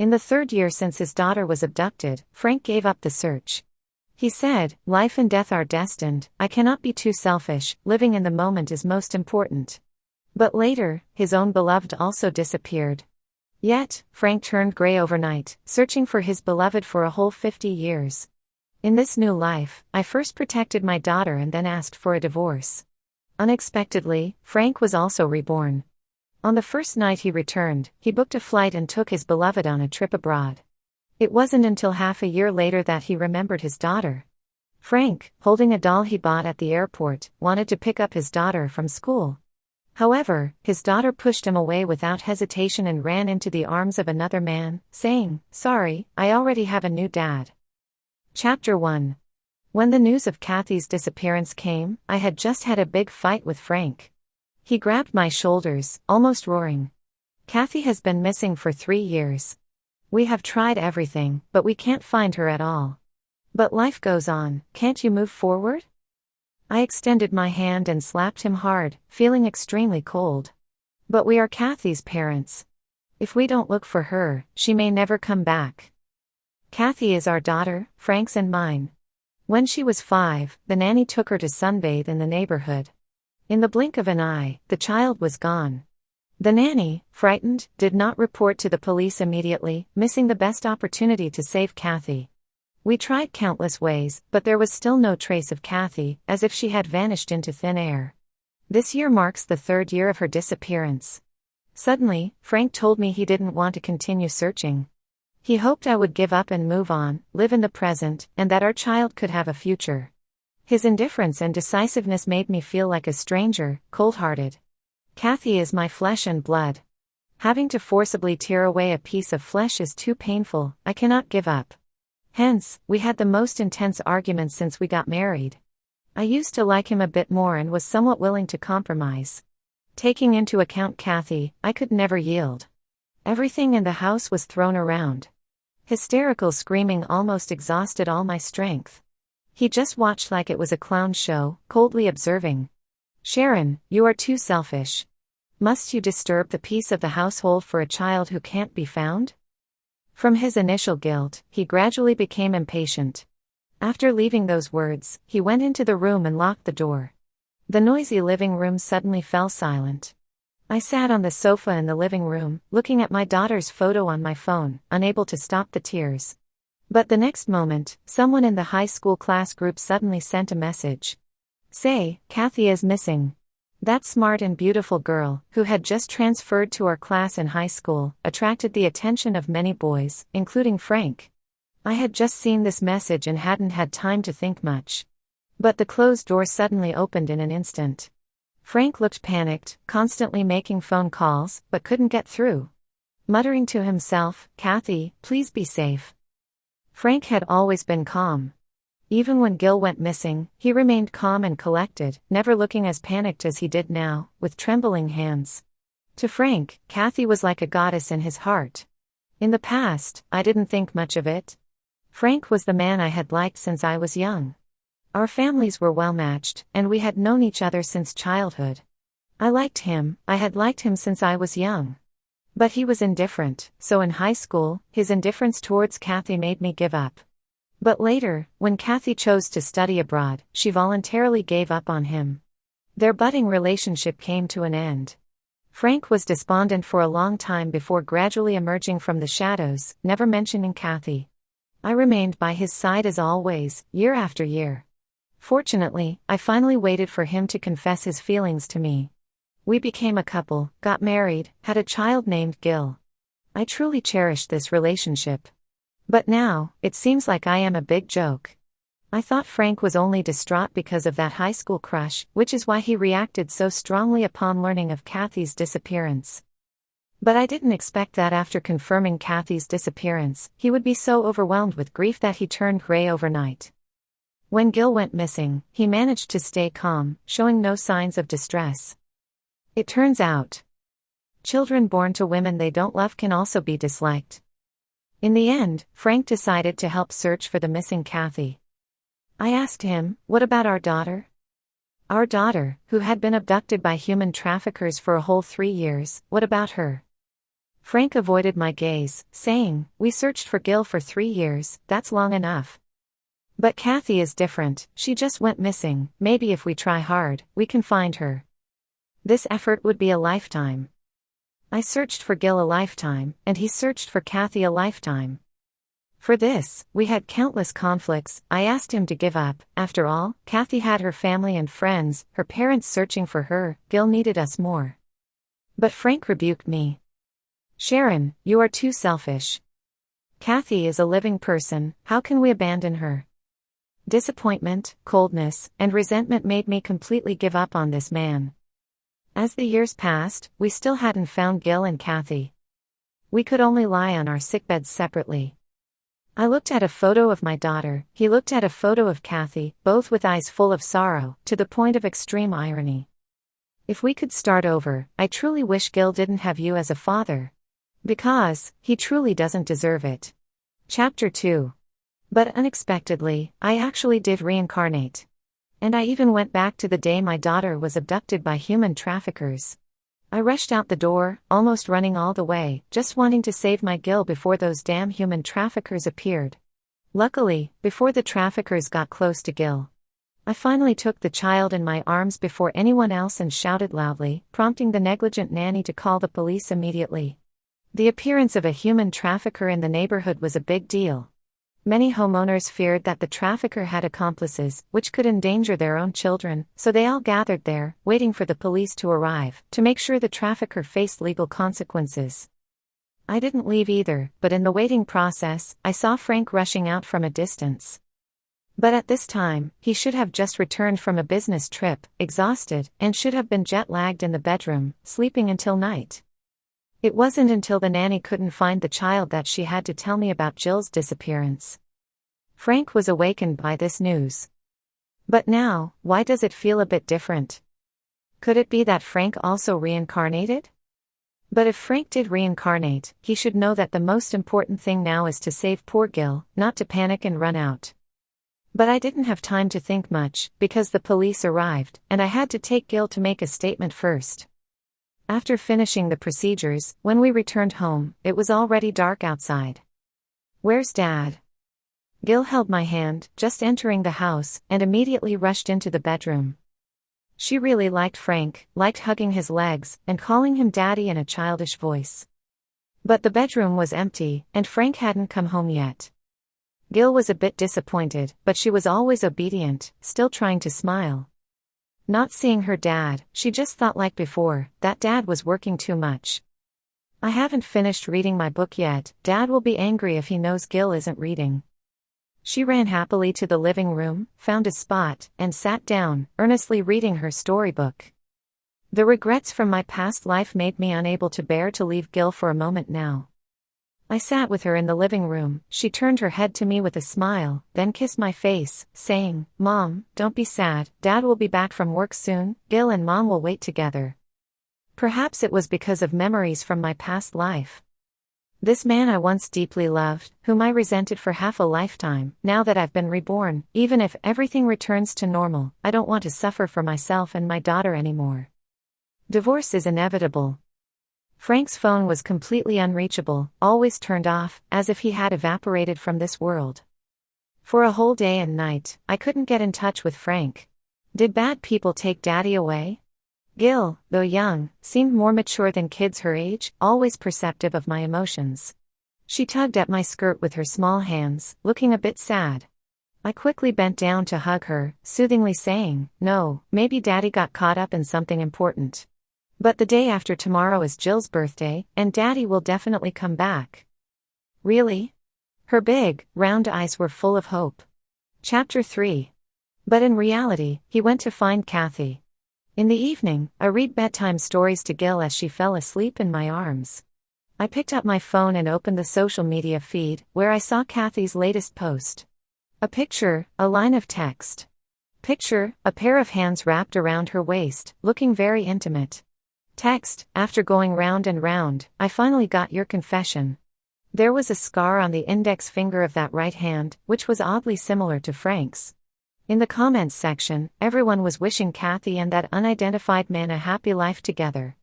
In the third year since his daughter was abducted, Frank gave up the search. He said, "Life and death are destined, I cannot be too selfish, living in the moment is most important." But later, his own beloved also disappeared. Yet, Frank turned gray overnight, searching for his beloved for a whole 50 years. In this new life, I first protected my daughter and then asked for a divorce. Unexpectedly, Frank was also reborn. On the first night he returned, he booked a flight and took his beloved on a trip abroad. It wasn't until half a year later that he remembered his daughter. Frank, holding a doll he bought at the airport, wanted to pick up his daughter from school. However, his daughter pushed him away without hesitation and ran into the arms of another man, saying, "Sorry, I already have a new dad." Chapter 1. When the news of Kathy's disappearance came, I had just had a big fight with Frank. He grabbed my shoulders, almost roaring. "Kathy has been missing for 3 years. We have tried everything, but we can't find her at all. But life goes on, can't you move forward?" I extended my hand and slapped him hard, feeling extremely cold. "But we are Kathy's parents. If we don't look for her, she may never come back. Kathy is our daughter, Frank's and mine. When she was 5, the nanny took her to sunbathe in the neighborhood. In the blink of an eye, the child was gone. The nanny, frightened, did not report to the police immediately, missing the best opportunity to save Kathy. We tried countless ways, but there was still no trace of Kathy, as if she had vanished into thin air. This year marks the 3rd year of her disappearance. Suddenly, Frank told me he didn't want to continue searching. He hoped I would give up and move on, live in the present, and that our child could have a future. His indifference and decisiveness made me feel like a stranger, cold-hearted. Kathy is my flesh and blood. Having to forcibly tear away a piece of flesh is too painful, I cannot give up. Hence, we had the most intense arguments since we got married. I used to like him a bit more and was somewhat willing to compromise. Taking into account Kathy, I could never yield. Everything in the house was thrown around. Hysterical screaming almost exhausted all my strength. He just watched like it was a clown show, coldly observing. "Sharon, you are too selfish. Must you disturb the peace of the household for a child who can't be found?" From his initial guilt, he gradually became impatient. After leaving those words, he went into the room and locked the door. The noisy living room suddenly fell silent. I sat on the sofa in the living room, looking at my daughter's photo on my phone, unable to stop the tears. But the next moment, someone in the high school class group suddenly sent a message. "Say, Kathy is missing." That smart and beautiful girl, who had just transferred to our class in high school, attracted the attention of many boys, including Frank. I had just seen this message and hadn't had time to think much. But the closed door suddenly opened in an instant. Frank looked panicked, constantly making phone calls, but couldn't get through. Muttering to himself, "Kathy, please be safe." Frank had always been calm. Even when Gil went missing, he remained calm and collected, never looking as panicked as he did now, with trembling hands. To Frank, Kathy was like a goddess in his heart. In the past, I didn't think much of it. Frank was the man I had liked since I was young. Our families were well matched, and we had known each other since childhood. I liked him, I had liked him since I was young. But he was indifferent, so in high school, his indifference towards Kathy made me give up. But later, when Kathy chose to study abroad, she voluntarily gave up on him. Their budding relationship came to an end. Frank was despondent for a long time before gradually emerging from the shadows, never mentioning Kathy. I remained by his side as always, year after year. Fortunately, I finally waited for him to confess his feelings to me. We became a couple, got married, had a child named Gil. I truly cherished this relationship. But now, it seems like I am a big joke. I thought Frank was only distraught because of that high school crush, which is why he reacted so strongly upon learning of Kathy's disappearance. But I didn't expect that after confirming Kathy's disappearance, he would be so overwhelmed with grief that he turned gray overnight. When Gil went missing, he managed to stay calm, showing no signs of distress. It turns out, children born to women they don't love can also be disliked. In the end, Frank decided to help search for the missing Kathy. I asked him, "What about our daughter?" "Our daughter, who had been abducted by human traffickers for a whole 3 years, what about her?" Frank avoided my gaze, saying, "We searched for Gil for 3 years, that's long enough. But Kathy is different, she just went missing, maybe if we try hard, we can find her. This effort would be a lifetime." I searched for Gil a lifetime, and he searched for Kathy a lifetime. For this, we had countless conflicts. I asked him to give up. After all, Kathy had her family and friends, her parents searching for her, Gil needed us more. But Frank rebuked me. "Sharon, you are too selfish. Kathy is a living person, how can we abandon her?" Disappointment, coldness, and resentment made me completely give up on this man. As the years passed, we still hadn't found Gil and Kathy. We could only lie on our sickbeds separately. I looked at a photo of my daughter, he looked at a photo of Kathy, both with eyes full of sorrow, to the point of extreme irony. If we could start over, I truly wish Gil didn't have you as a father. Because, he truly doesn't deserve it. Chapter 2. But unexpectedly, I actually did reincarnate. And I even went back to the day my daughter was abducted by human traffickers. I rushed out the door, almost running all the way, just wanting to save my Gil before those damn human traffickers appeared. Luckily, before the traffickers got close to Gil, I finally took the child in my arms before anyone else and shouted loudly, prompting the negligent nanny to call the police immediately. The appearance of a human trafficker in the neighborhood was a big deal. Many homeowners feared that the trafficker had accomplices, which could endanger their own children, so they all gathered there, waiting for the police to arrive, to make sure the trafficker faced legal consequences. I didn't leave either, but in the waiting process, I saw Frank rushing out from a distance. But at this time, he should have just returned from a business trip, exhausted, and should have been jet-lagged in the bedroom, sleeping until night. It wasn't until the nanny couldn't find the child that she had to tell me about Jill's disappearance. Frank was awakened by this news. But now, why does it feel a bit different? Could it be that Frank also reincarnated? But if Frank did reincarnate, he should know that the most important thing now is to save poor Gil, not to panic and run out. But I didn't have time to think much, because the police arrived, and I had to take Gil to make a statement first. After finishing the procedures, when we returned home, it was already dark outside. "Where's Dad?" Gil held my hand, just entering the house, and immediately rushed into the bedroom. She really liked Frank, liked hugging his legs, and calling him Daddy in a childish voice. But the bedroom was empty, and Frank hadn't come home yet. Gil was a bit disappointed, but she was always obedient, still trying to smile. Not seeing her dad, she just thought like before, that Dad was working too much. "I haven't finished reading my book yet, Dad will be angry if he knows Gil isn't reading." She ran happily to the living room, found a spot, and sat down, earnestly reading her storybook. The regrets from my past life made me unable to bear to leave Gil for a moment now. I sat with her in the living room, she turned her head to me with a smile, then kissed my face, saying, "Mom, don't be sad, Dad will be back from work soon, Gil and Mom will wait together." Perhaps it was because of memories from my past life. This man I once deeply loved, whom I resented for half a lifetime, now that I've been reborn, even if everything returns to normal, I don't want to suffer for myself and my daughter anymore. Divorce is inevitable. Frank's phone was completely unreachable, always turned off, as if he had evaporated from this world. For a whole day and night, I couldn't get in touch with Frank. Did bad people take Daddy away? Gil, though young, seemed more mature than kids her age, always perceptive of my emotions. She tugged at my skirt with her small hands, looking a bit sad. I quickly bent down to hug her, soothingly saying, "No, maybe Daddy got caught up in something important. But the day after tomorrow is Jill's birthday, and Daddy will definitely come back." "Really?" Her big, round eyes were full of hope. Chapter 3. But in reality, he went to find Kathy. In the evening, I read bedtime stories to Gil as she fell asleep in my arms. I picked up my phone and opened the social media feed, where I saw Kathy's latest post. A picture, a line of text. Picture, a pair of hands wrapped around her waist, looking very intimate. Text, "After going round and round, I finally got your confession." There was a scar on the index finger of that right hand, which was oddly similar to Frank's. In the comments section, everyone was wishing Kathy and that unidentified man a happy life together.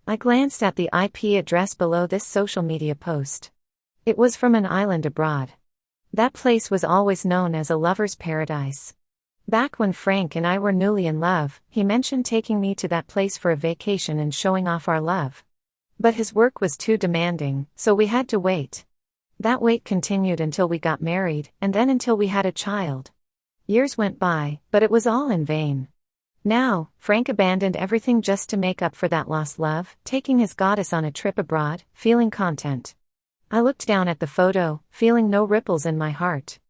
I glanced at the IP address below this social media post. It was from an island abroad. That place was always known as a lover's paradise. Back when Frank and I were newly in love, he mentioned taking me to that place for a vacation and showing off our love. But his work was too demanding, so we had to wait. That wait continued until we got married, and then until we had a child. Years went by, but it was all in vain. Now, Frank abandoned everything just to make up for that lost love, taking his goddess on a trip abroad, feeling content. I looked down at the photo, feeling no ripples in my heart.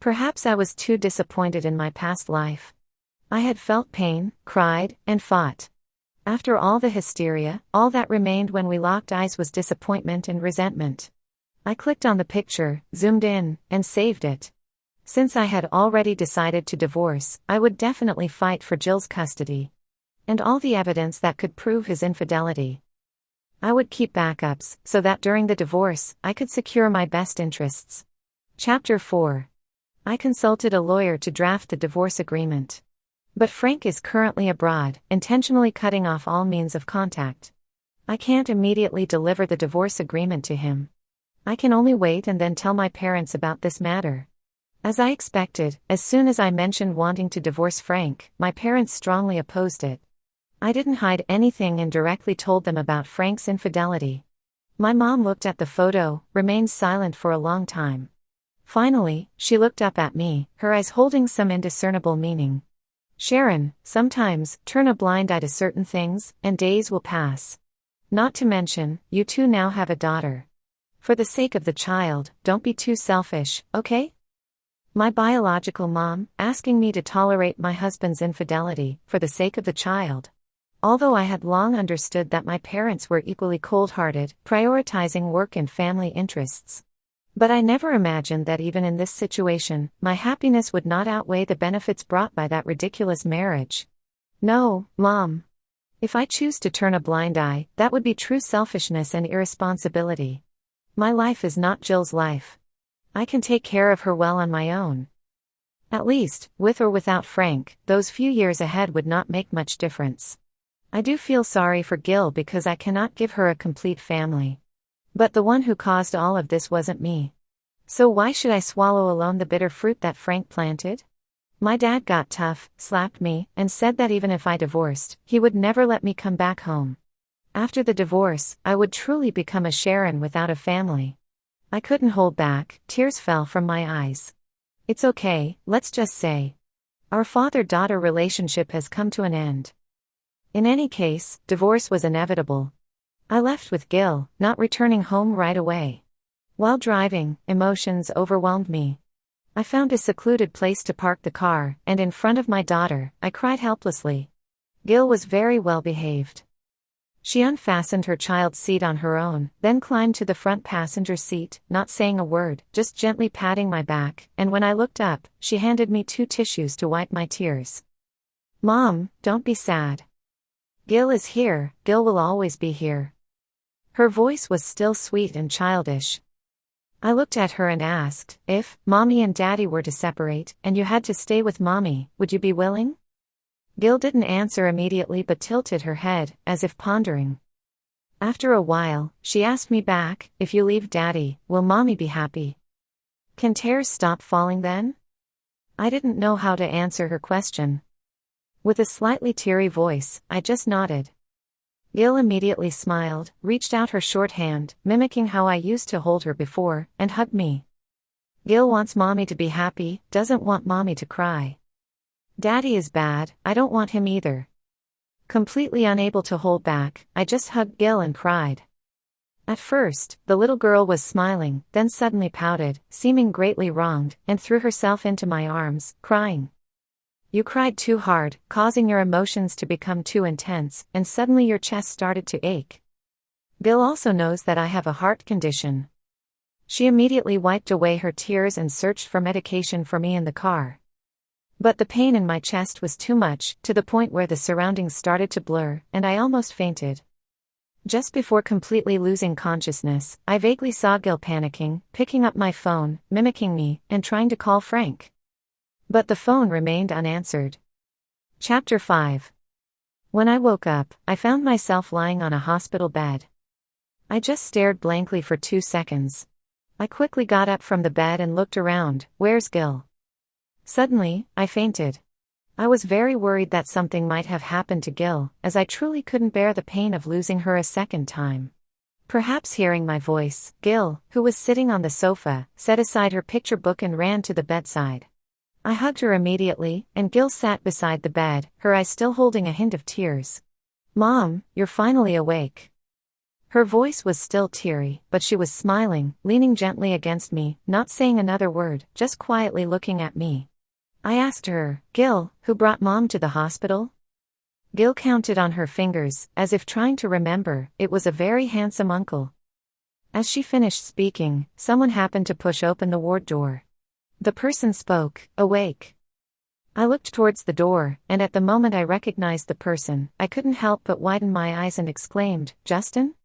Perhaps I was too disappointed in my past life. I had felt pain, cried, and fought. After all the hysteria, all that remained when we locked eyes was disappointment and resentment. I clicked on the picture, zoomed in, and saved it. Since I had already decided to divorce, I would definitely fight for Jill's custody. And all the evidence that could prove his infidelity. I would keep backups, so that during the divorce, I could secure my best interests. Chapter 4. I consulted a lawyer to draft the divorce agreement. But Frank is currently abroad, intentionally cutting off all means of contact. I can't immediately deliver the divorce agreement to him. I can only wait and then tell my parents about this matter. As I expected, as soon as I mentioned wanting to divorce Frank, my parents strongly opposed it. I didn't hide anything and directly told them about Frank's infidelity. My mom looked at the photo, remained silent for a long time. Finally, she looked up at me, her eyes holding some indiscernible meaning. "Sharon, sometimes, turn a blind eye to certain things, and days will pass. Not to mention, you two now have a daughter. For the sake of the child, don't be too selfish, okay?" My biological mom, asking me to tolerate my husband's infidelity, for the sake of the child. Although I had long understood that my parents were equally cold-hearted, prioritizing work and family interests. But I never imagined that even in this situation, my happiness would not outweigh the benefits brought by that ridiculous marriage. No, Mom. If I choose to turn a blind eye, that would be true selfishness and irresponsibility. My life is not Jill's life. I can take care of her well on my own. At least, with or without Frank, those few years ahead would not make much difference. I do feel sorry for Gil because I cannot give her a complete family. But the one who caused all of this wasn't me. So why should I swallow alone the bitter fruit that Frank planted? My dad got tough, slapped me, and said that even if I divorced, he would never let me come back home. After the divorce, I would truly become a Sharon without a family. I couldn't hold back, tears fell from my eyes. It's okay, let's just say. Our father-daughter relationship has come to an end. In any case, divorce was inevitable. I left with Gil, not returning home right away. While driving, emotions overwhelmed me. I found a secluded place to park the car, and in front of my daughter, I cried helplessly. Gil was very well behaved. She unfastened her child's seat on her own, then climbed to the front passenger seat, not saying a word, just gently patting my back, and when I looked up, she handed me 2 tissues to wipe my tears. "Mom, don't be sad. Gil is here, Gil will always be here." Her voice was still sweet and childish. I looked at her and asked, "If Mommy and Daddy were to separate, and you had to stay with Mommy, would you be willing?" Gil didn't answer immediately but tilted her head, as if pondering. After a while, she asked me back, "If you leave Daddy, will Mommy be happy? Can tears stop falling then?" I didn't know how to answer her question. With a slightly teary voice, I just nodded. Gil immediately smiled, reached out her short hand, mimicking how I used to hold her before, and hugged me. Gil wants Mommy to be happy, doesn't want Mommy to cry. Daddy is bad, I don't want him either. Completely unable to hold back, I just hugged Gil and cried. At first, the little girl was smiling, then suddenly pouted, seeming greatly wronged, and threw herself into my arms, crying. "You cried too hard, causing your emotions to become too intense, and suddenly your chest started to ache. Gil also knows that I have a heart condition." She immediately wiped away her tears and searched for medication for me in the car. But the pain in my chest was too much, to the point where the surroundings started to blur, and I almost fainted. Just before completely losing consciousness, I vaguely saw Gil panicking, picking up my phone, mimicking me, and trying to call Frank. But the phone remained unanswered. Chapter 5. When I woke up, I found myself lying on a hospital bed. I just stared blankly for 2 seconds. I quickly got up from the bed and looked around. Where's Gil? Suddenly, I fainted. I was very worried that something might have happened to Gil, as I truly couldn't bear the pain of losing her a second time. Perhaps hearing my voice, Gil, who was sitting on the sofa, set aside her picture book and ran to the bedside. I hugged her immediately, and Gil sat beside the bed, her eyes still holding a hint of tears. "Mom, you're finally awake." Her voice was still teary, but she was smiling, leaning gently against me, not saying another word, just quietly looking at me. I asked her, "Gil, who brought Mom to the hospital?" Gil counted on her fingers, as if trying to remember. It was a very handsome uncle. As she finished speaking, someone happened to push open the ward door. The person spoke, "Awake." I looked towards the door, and at the moment I recognized the person, I couldn't help but widen my eyes and exclaimed, "Justin?"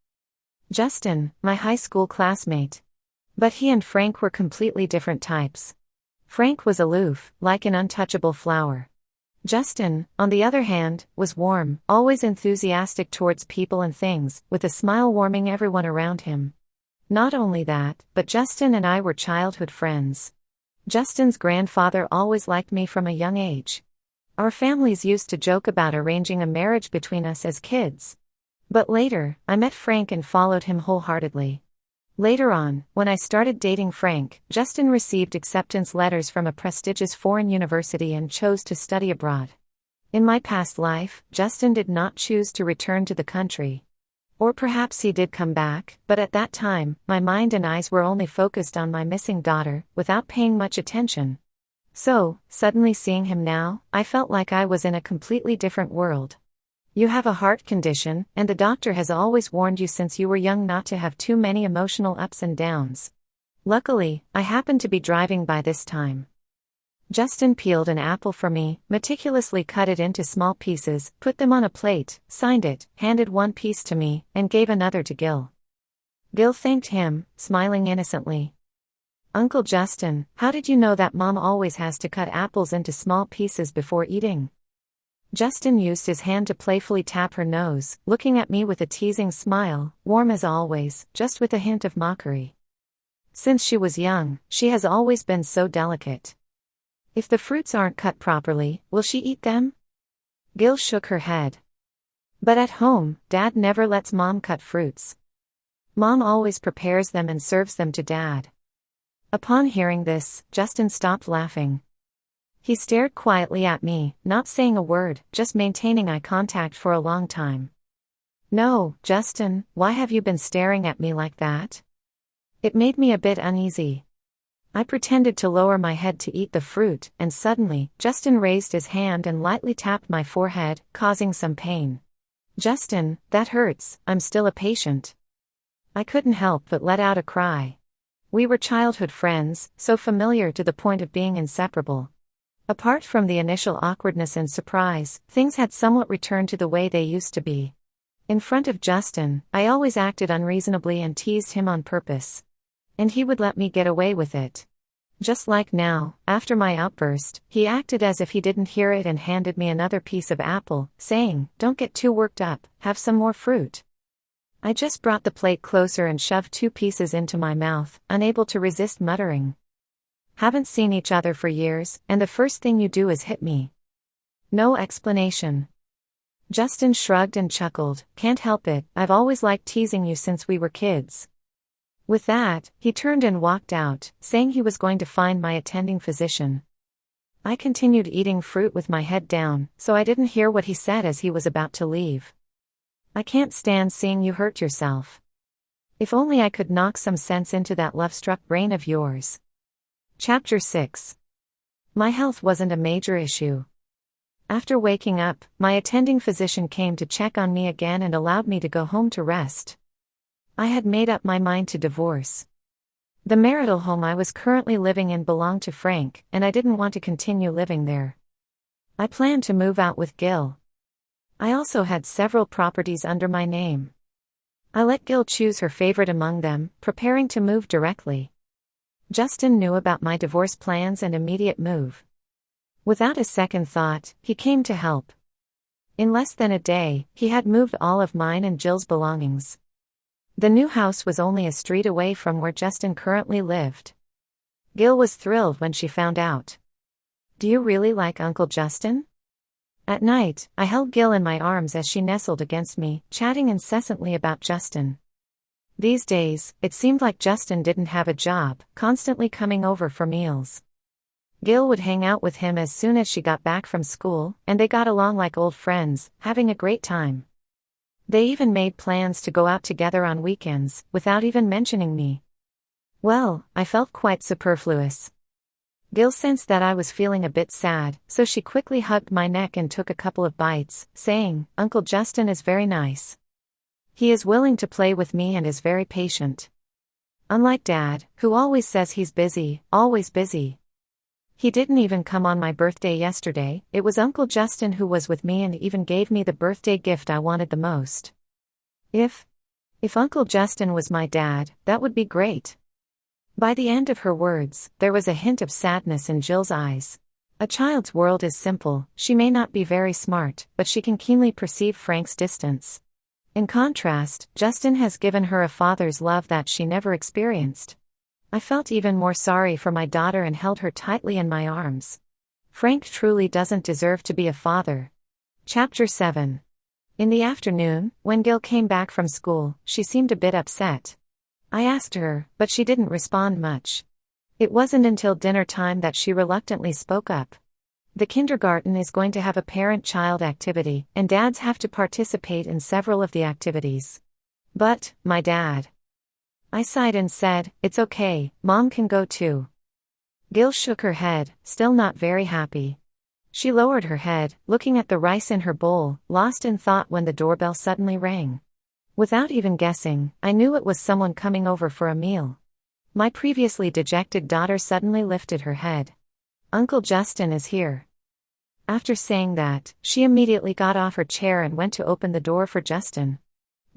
Justin, my high school classmate. But he and Frank were completely different types. Frank was aloof, like an untouchable flower. Justin, on the other hand, was warm, always enthusiastic towards people and things, with a smile warming everyone around him. Not only that, but Justin and I were childhood friends. Justin's grandfather always liked me from a young age. Our families used to joke about arranging a marriage between us as kids. But later, I met Frank and followed him wholeheartedly. Later on, when I started dating Frank, Justin received acceptance letters from a prestigious foreign university and chose to study abroad. In my past life, Justin did not choose to return to the country. Or perhaps he did come back, but at that time, my mind and eyes were only focused on my missing daughter, without paying much attention. So, suddenly seeing him now, I felt like I was in a completely different world. "You have a heart condition, and the doctor has always warned you since you were young not to have too many emotional ups and downs. Luckily, I happened to be driving by this time." Justin peeled an apple for me, meticulously cut it into small pieces, put them on a plate, signed it, handed one piece to me, and gave another to Gil. Gil thanked him, smiling innocently. "Uncle Justin, how did you know that Mom always has to cut apples into small pieces before eating?" Justin used his hand to playfully tap her nose, looking at me with a teasing smile, warm as always, just with a hint of mockery. "Since she was young, she has always been so delicate. If the fruits aren't cut properly, will she eat them?" Gil shook her head. "But at home, Dad never lets Mom cut fruits. Mom always prepares them and serves them to Dad." Upon hearing this, Justin stopped laughing. He stared quietly at me, not saying a word, just maintaining eye contact for a long time. "No, Justin, why have you been staring at me like that?" It made me a bit uneasy. I pretended to lower my head to eat the fruit, and suddenly, Justin raised his hand and lightly tapped my forehead, causing some pain. "Justin, that hurts, I'm still a patient." I couldn't help but let out a cry. We were childhood friends, so familiar to the point of being inseparable. Apart from the initial awkwardness and surprise, things had somewhat returned to the way they used to be. In front of Justin, I always acted unreasonably and teased him on purpose. And he would let me get away with it. Just like now, after my outburst, he acted as if he didn't hear it and handed me another piece of apple, saying, "Don't get too worked up, have some more fruit." I just brought the plate closer and shoved 2 pieces into my mouth, unable to resist muttering, "Haven't seen each other for years, and the first thing you do is hit me." No explanation. Justin shrugged and chuckled, "Can't help it, I've always liked teasing you since we were kids." With that, he turned and walked out, saying he was going to find my attending physician. I continued eating fruit with my head down, so I didn't hear what he said as he was about to leave. "I can't stand seeing you hurt yourself. If only I could knock some sense into that love-struck brain of yours." Chapter 6. My health wasn't a major issue. After waking up, my attending physician came to check on me again and allowed me to go home to rest. I had made up my mind to divorce. The marital home I was currently living in belonged to Frank, and I didn't want to continue living there. I planned to move out with Gil. I also had several properties under my name. I let Gil choose her favorite among them, preparing to move directly. Justin knew about my divorce plans and immediate move. Without a second thought, he came to help. In less than a day, he had moved all of mine and Jill's belongings. The new house was only a street away from where Justin currently lived. Gil was thrilled when she found out. "Do you really like Uncle Justin?" At night, I held Gil in my arms as she nestled against me, chatting incessantly about Justin. These days, it seemed like Justin didn't have a job, constantly coming over for meals. Gil would hang out with him as soon as she got back from school, and they got along like old friends, having a great time. They even made plans to go out together on weekends, without even mentioning me. Well, I felt quite superfluous. Gil sensed that I was feeling a bit sad, so she quickly hugged my neck and took a couple of bites, saying, "Uncle Justin is very nice. He is willing to play with me and is very patient. Unlike Dad, who always says he's busy, always busy. He didn't even come on my birthday yesterday. It was Uncle Justin who was with me and even gave me the birthday gift I wanted the most. If Uncle Justin was my dad, that would be great." By the end of her words, there was a hint of sadness in Jill's eyes. A child's world is simple. She may not be very smart, but she can keenly perceive Frank's distance. In contrast, Justin has given her a father's love that she never experienced. I felt even more sorry for my daughter and held her tightly in my arms. Frank truly doesn't deserve to be a father. Chapter 7. In the afternoon, when Gil came back from school, she seemed a bit upset. I asked her, but she didn't respond much. It wasn't until dinner time that she reluctantly spoke up. The kindergarten is going to have a parent-child activity, and dads have to participate in several of the activities. "But, my dad." I sighed and said, "It's okay, Mom can go too." Gil shook her head, still not very happy. She lowered her head, looking at the rice in her bowl, lost in thought when the doorbell suddenly rang. Without even guessing, I knew it was someone coming over for a meal. My previously dejected daughter suddenly lifted her head. "Uncle Justin is here." After saying that, she immediately got off her chair and went to open the door for Justin.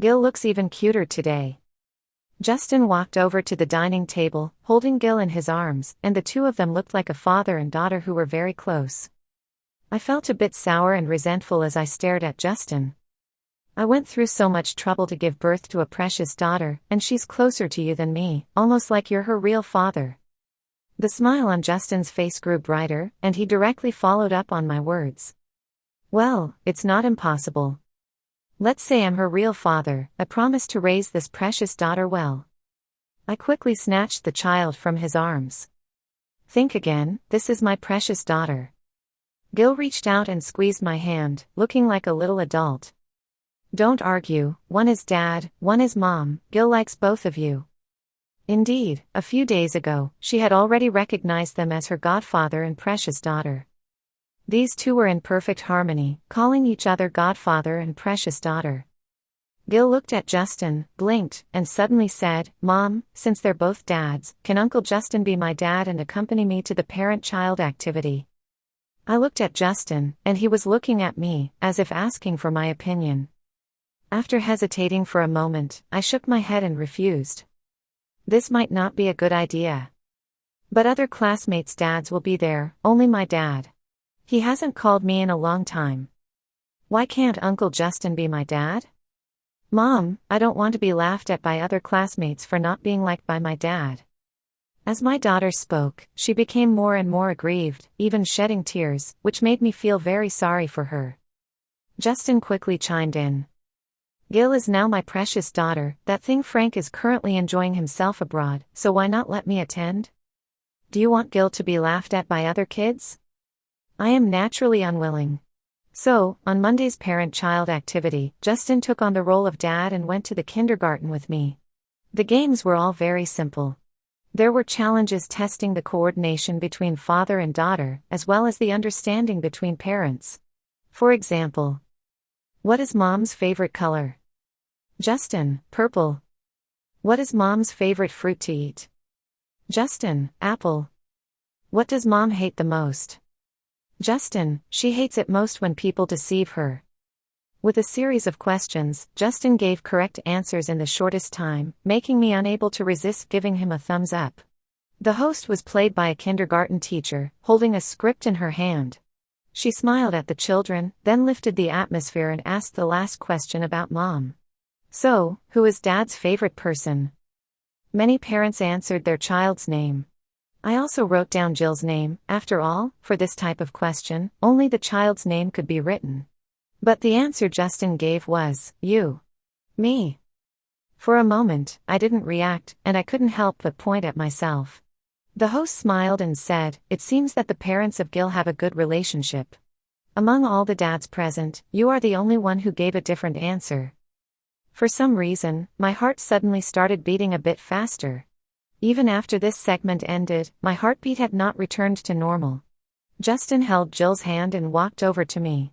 "Gil looks even cuter today." Justin walked over to the dining table, holding Gil in his arms, and the two of them looked like a father and daughter who were very close. I felt a bit sour and resentful as I stared at Justin. "I went through so much trouble to give birth to a precious daughter, and she's closer to you than me, almost like you're her real father." The smile on Justin's face grew brighter, and he directly followed up on my words. "Well, it's not impossible. Let's say I'm her real father. I promise to raise this precious daughter well." I quickly snatched the child from his arms. "Think again, this is my precious daughter." Gil reached out and squeezed my hand, looking like a little adult. "Don't argue, one is Dad, one is Mom, Gil likes both of you." Indeed, a few days ago, she had already recognized them as her godfather and precious daughter. These two were in perfect harmony, calling each other godfather and precious daughter. Gil looked at Justin, blinked, and suddenly said, "Mom, since they're both dads, can Uncle Justin be my dad and accompany me to the parent-child activity?" I looked at Justin, and he was looking at me, as if asking for my opinion. After hesitating for a moment, I shook my head and refused. This might not be a good idea. "But other classmates' dads will be there, only my dad. He hasn't called me in a long time. Why can't Uncle Justin be my dad?" "Mom, I don't want to be laughed at by other classmates for not being liked by my dad." As my daughter spoke, she became more and more aggrieved, even shedding tears, which made me feel very sorry for her. Justin quickly chimed in. "Gil is now my precious daughter. That thing Frank is currently enjoying himself abroad, so why not let me attend? Do you want Gil to be laughed at by other kids?" I am naturally unwilling. So, on Monday's parent-child activity, Justin took on the role of dad and went to the kindergarten with me. The games were all very simple. There were challenges testing the coordination between father and daughter, as well as the understanding between parents. For example, what is Mom's favorite color? Justin, purple. What is Mom's favorite fruit to eat? Justin, apple. What does Mom hate the most? Justin, she hates it most when people deceive her. With a series of questions, Justin gave correct answers in the shortest time, making me unable to resist giving him a thumbs up. The host was played by a kindergarten teacher, holding a script in her hand. She smiled at the children, then lifted the atmosphere and asked the last question about Mom. So, who is Dad's favorite person? Many parents answered their child's name. I also wrote down Jill's name. After all, for this type of question, only the child's name could be written. But the answer Justin gave was, you. Me. For a moment, I didn't react, and I couldn't help but point at myself. The host smiled and said, it seems that the parents of Gil have a good relationship. Among all the dads present, you are the only one who gave a different answer. For some reason, my heart suddenly started beating a bit faster. Even after this segment ended, my heartbeat had not returned to normal. Justin held Jill's hand and walked over to me.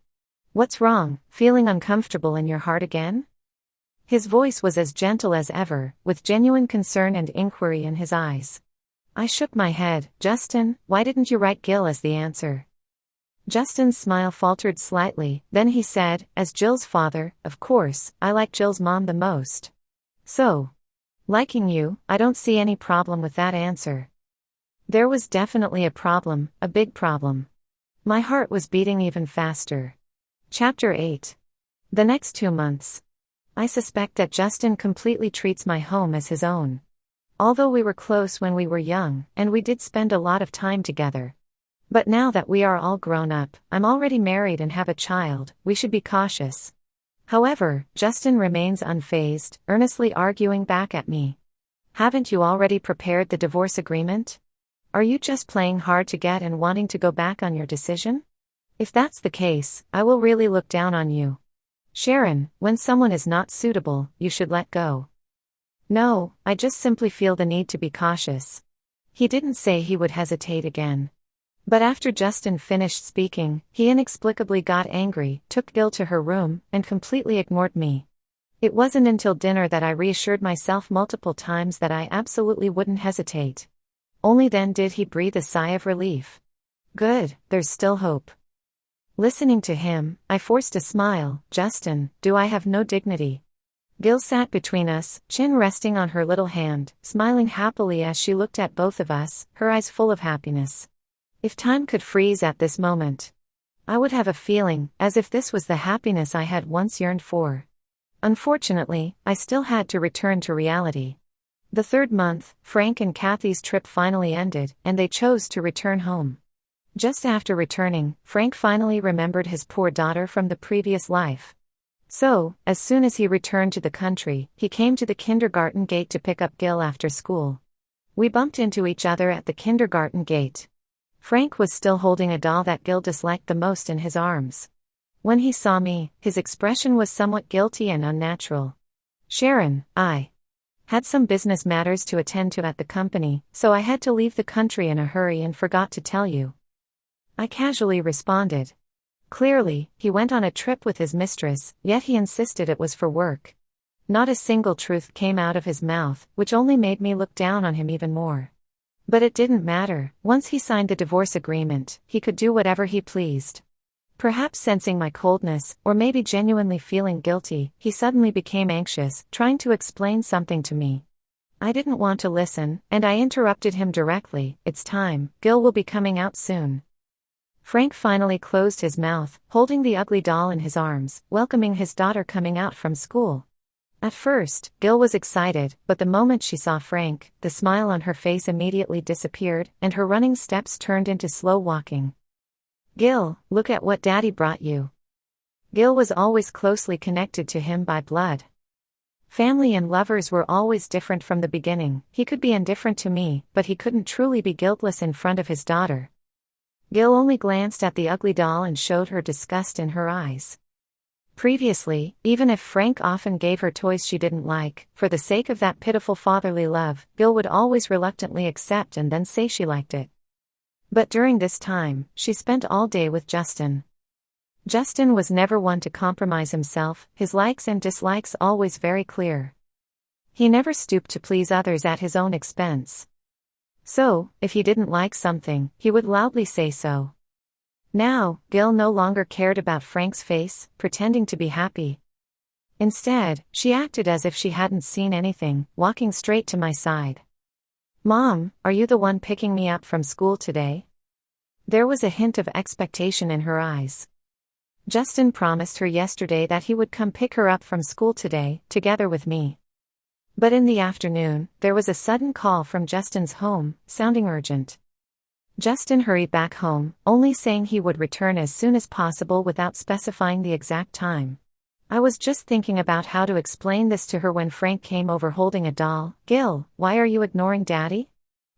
What's wrong, feeling uncomfortable in your heart again? His voice was as gentle as ever, with genuine concern and inquiry in his eyes. I shook my head. Justin, why didn't you write Gil as the answer? Justin's smile faltered slightly, then he said, as Jill's father, of course, I like Jill's mom the most. So, liking you, I don't see any problem with that answer. There was definitely a problem, a big problem. My heart was beating even faster. Chapter 8. The next 2 months. I suspect that Justin completely treats my home as his own. Although we were close when we were young, and we did spend a lot of time together. But now that we are all grown up, I'm already married and have a child, we should be cautious. However, Justin remains unfazed, earnestly arguing back at me. Haven't you already prepared the divorce agreement? Are you just playing hard to get and wanting to go back on your decision? If that's the case, I will really look down on you. Sharon, when someone is not suitable, you should let go. No, I just simply feel the need to be cautious. He didn't say he would hesitate again. But after Justin finished speaking, he inexplicably got angry, took Gil to her room, and completely ignored me. It wasn't until dinner that I reassured myself multiple times that I absolutely wouldn't hesitate. Only then did he breathe a sigh of relief. Good, there's still hope. Listening to him, I forced a smile. Justin, do I have no dignity? Gil sat between us, chin resting on her little hand, smiling happily as she looked at both of us, her eyes full of happiness. If time could freeze at this moment, I would have a feeling, as if this was the happiness I had once yearned for. Unfortunately, I still had to return to reality. The 3rd month, Frank and Kathy's trip finally ended, and they chose to return home. Just after returning, Frank finally remembered his poor daughter from the previous life. So, as soon as he returned to the country, he came to the kindergarten gate to pick up Gil after school. We bumped into each other at the kindergarten gate. Frank was still holding a doll that Gil disliked the most in his arms. When he saw me, his expression was somewhat guilty and unnatural. Sharon, I had some business matters to attend to at the company, so I had to leave the country in a hurry and forgot to tell you. I casually responded. Clearly, he went on a trip with his mistress, yet he insisted it was for work. Not a single truth came out of his mouth, which only made me look down on him even more. But it didn't matter. Once he signed the divorce agreement, he could do whatever he pleased. Perhaps sensing my coldness, or maybe genuinely feeling guilty, he suddenly became anxious, trying to explain something to me. I didn't want to listen, and I interrupted him directly. It's time, Gil will be coming out soon. Frank finally closed his mouth, holding the ugly doll in his arms, welcoming his daughter coming out from school. At first, Gil was excited, but the moment she saw Frank, the smile on her face immediately disappeared, and her running steps turned into slow walking. Gil, look at what Daddy brought you. Gil was always closely connected to him by blood. Family and lovers were always different from the beginning. He could be indifferent to me, but he couldn't truly be guiltless in front of his daughter. Gil only glanced at the ugly doll and showed her disgust in her eyes. Previously, even if Frank often gave her toys she didn't like, for the sake of that pitiful fatherly love, Gil would always reluctantly accept and then say she liked it. But during this time, she spent all day with Justin. Justin was never one to compromise himself, his likes and dislikes always very clear. He never stooped to please others at his own expense. So, if he didn't like something, he would loudly say so. Now, Gil no longer cared about Frank's face, pretending to be happy. Instead, she acted as if she hadn't seen anything, walking straight to my side. Mom, are you the one picking me up from school today? There was a hint of expectation in her eyes. Justin promised her yesterday that he would come pick her up from school today, together with me. But in the afternoon, there was a sudden call from Justin's home, sounding urgent. Justin hurried back home, only saying he would return as soon as possible without specifying the exact time. I was just thinking about how to explain this to her when Frank came over holding a doll. "Gil, why are you ignoring Daddy?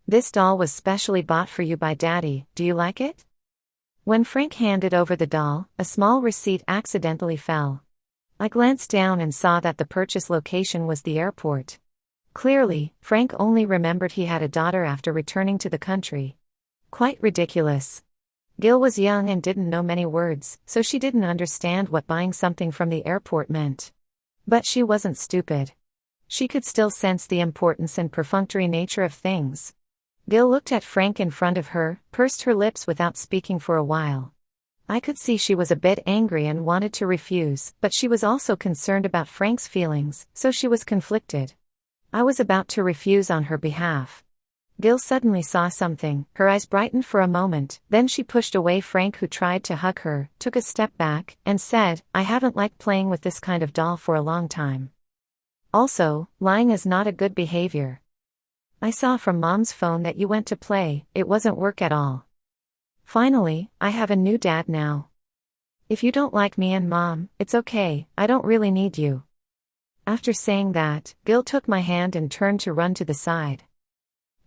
This doll was specially bought for you by Daddy, do you like it?" When Frank handed over the doll, a small receipt accidentally fell. I glanced down and saw that the purchase location was the airport. Clearly, Frank only remembered he had a daughter after returning to the country. Quite ridiculous. Gil was young and didn't know many words, so she didn't understand what buying something from the airport meant. But she wasn't stupid. She could still sense the importance and perfunctory nature of things. Gil looked at Frank in front of her, pursed her lips without speaking for a while. I could see she was a bit angry and wanted to refuse, but she was also concerned about Frank's feelings, so she was conflicted. I was about to refuse on her behalf. Gil suddenly saw something, her eyes brightened for a moment, then she pushed away Frank, who tried to hug her, took a step back, and said, "I haven't liked playing with this kind of doll for a long time. Also, lying is not a good behavior. I saw from Mom's phone that you went to play, it wasn't work at all. Finally, I have a new dad now. If you don't like me and Mom, it's okay, I don't really need you." After saying that, Gil took my hand and turned to run to the side.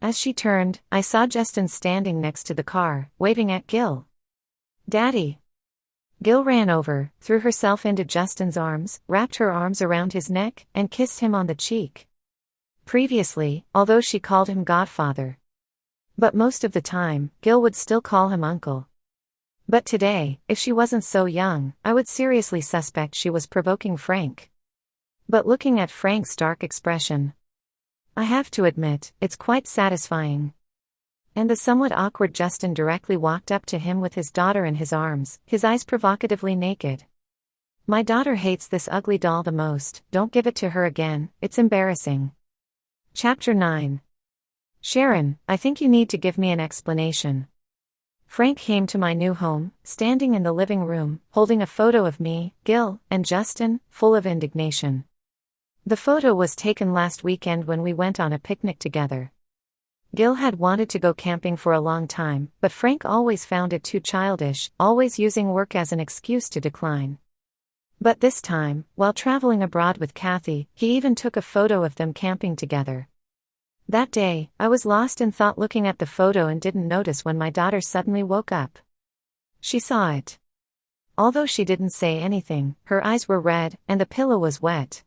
As she turned, I saw Justin standing next to the car, waving at Gil. "Daddy." Gil ran over, threw herself into Justin's arms, wrapped her arms around his neck, and kissed him on the cheek. Previously, although she called him Godfather. But most of the time, Gil would still call him Uncle. But today, if she wasn't so young, I would seriously suspect she was provoking Frank. But looking at Frank's dark expression, I have to admit, it's quite satisfying. And the somewhat awkward Justin directly walked up to him with his daughter in his arms, his eyes provocatively naked. "My daughter hates this ugly doll the most, don't give it to her again, it's embarrassing." Chapter 9. "Sharon, I think you need to give me an explanation." Frank came to my new home, standing in the living room, holding a photo of me, Gil, and Justin, full of indignation. The photo was taken last weekend when we went on a picnic together. Gil had wanted to go camping for a long time, but Frank always found it too childish, always using work as an excuse to decline. But this time, while traveling abroad with Kathy, he even took a photo of them camping together. That day, I was lost in thought looking at the photo and didn't notice when my daughter suddenly woke up. She saw it. Although she didn't say anything, her eyes were red, and the pillow was wet.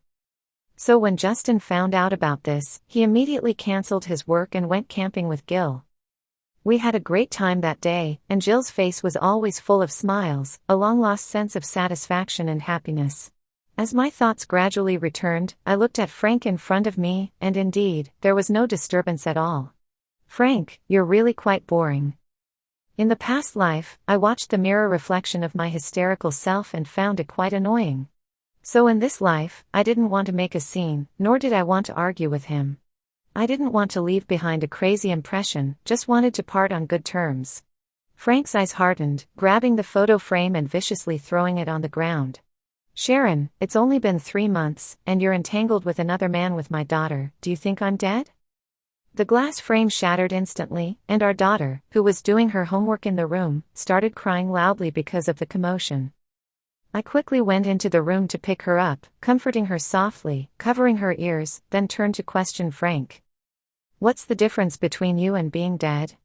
So when Justin found out about this, he immediately canceled his work and went camping with Gil. We had a great time that day, and Jill's face was always full of smiles, a long-lost sense of satisfaction and happiness. As my thoughts gradually returned, I looked at Frank in front of me, and indeed, there was no disturbance at all. "Frank, you're really quite boring." In the past life, I watched the mirror reflection of my hysterical self and found it quite annoying. So in this life, I didn't want to make a scene, nor did I want to argue with him. I didn't want to leave behind a crazy impression, just wanted to part on good terms. Frank's eyes hardened, grabbing the photo frame and viciously throwing it on the ground. "Sharon, it's only been 3 months, and you're entangled with another man with my daughter, do you think I'm dead?" The glass frame shattered instantly, and our daughter, who was doing her homework in the room, started crying loudly because of the commotion. I quickly went into the room to pick her up, comforting her softly, covering her ears, then turned to question Frank. "What's the difference between you and being dead?"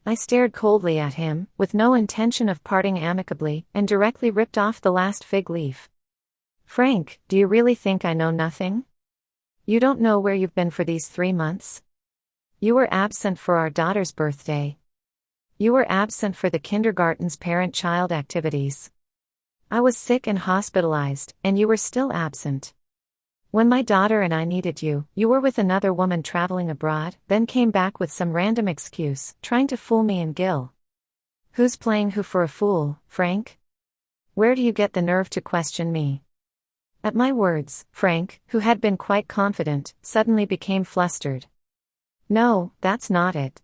I stared coldly at him, with no intention of parting amicably, and directly ripped off the last fig leaf. "Frank, do you really think I know nothing? You don't know where you've been for these 3 months? You were absent for our daughter's birthday. You were absent for the kindergarten's parent-child activities. I was sick and hospitalized, and you were still absent. When my daughter and I needed you, you were with another woman traveling abroad, then came back with some random excuse, trying to fool me and Gil. Who's playing who for a fool, Frank? Where do you get the nerve to question me?" At my words, Frank, who had been quite confident, suddenly became flustered. "No, that's not it.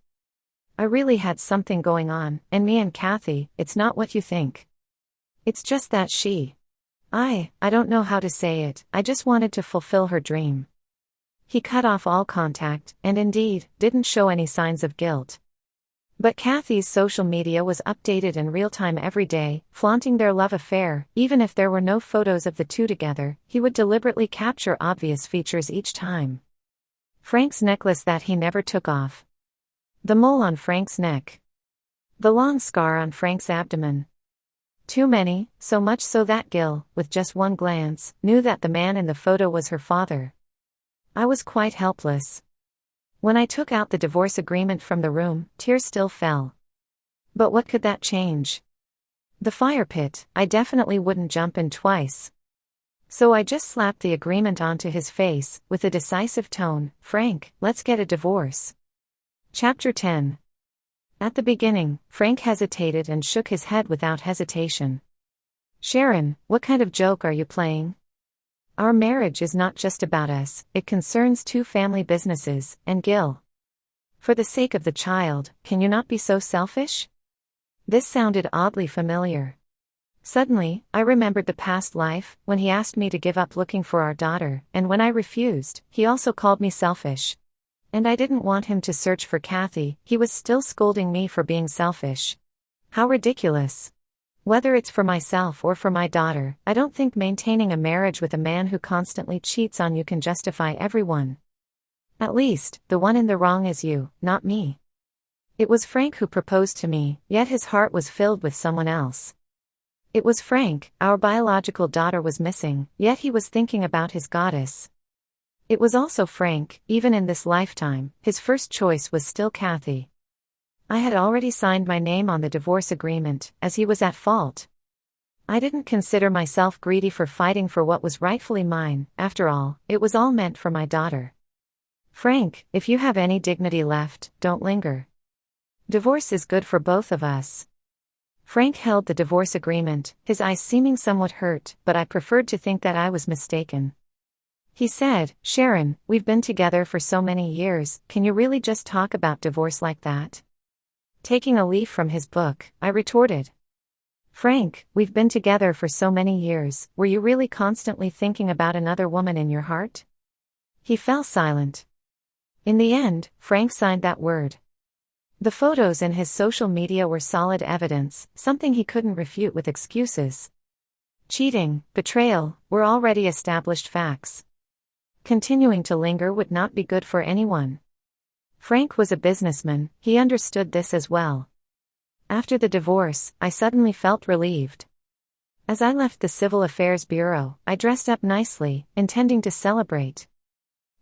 I really had something going on, and me and Kathy, it's not what you think. It's just that I don't know how to say it, I just wanted to fulfill her dream. He cut off all contact, and indeed, didn't show any signs of guilt. But Kathy's social media was updated in real time every day, flaunting their love affair. Even if there were no photos of the two together, he would deliberately capture obvious features each time. Frank's necklace that he never took off. The mole on Frank's neck. The long scar on Frank's abdomen. Too many, so much so that Gil, with just one glance, knew that the man in the photo was her father. I was quite helpless. When I took out the divorce agreement from the room, tears still fell. But what could that change? The fire pit, I definitely wouldn't jump in twice. So I just slapped the agreement onto his face, with a decisive tone, "Frank, let's get a divorce." Chapter 10. At the beginning, Frank hesitated and shook his head without hesitation. "Sharon, what kind of joke are you playing? Our marriage is not just about us, it concerns two family businesses, and Gil. For the sake of the child, can you not be so selfish?" This sounded oddly familiar. Suddenly, I remembered the past life, when he asked me to give up looking for our daughter, and when I refused, he also called me selfish. And I didn't want him to search for Kathy, he was still scolding me for being selfish. How ridiculous. Whether it's for myself or for my daughter, I don't think maintaining a marriage with a man who constantly cheats on you can justify everyone. At least, the one in the wrong is you, not me. It was Frank who proposed to me, yet his heart was filled with someone else. It was Frank, our biological daughter was missing, yet he was thinking about his goddess. It was also Frank, even in this lifetime, his first choice was still Kathy. I had already signed my name on the divorce agreement, as he was at fault. I didn't consider myself greedy for fighting for what was rightfully mine, after all, it was all meant for my daughter. "Frank, if you have any dignity left, don't linger. Divorce is good for both of us." Frank held the divorce agreement, his eyes seeming somewhat hurt, but I preferred to think that I was mistaken. He said, "Sharon, we've been together for so many years, can you really just talk about divorce like that?" Taking a leaf from his book, I retorted. "Frank, we've been together for so many years, were you really constantly thinking about another woman in your heart?" He fell silent. In the end, Frank signed that word. The photos in his social media were solid evidence, something he couldn't refute with excuses. Cheating, betrayal, were already established facts. Continuing to linger would not be good for anyone. Frank was a businessman, he understood this as well. After the divorce, I suddenly felt relieved. As I left the Civil Affairs Bureau, I dressed up nicely, intending to celebrate.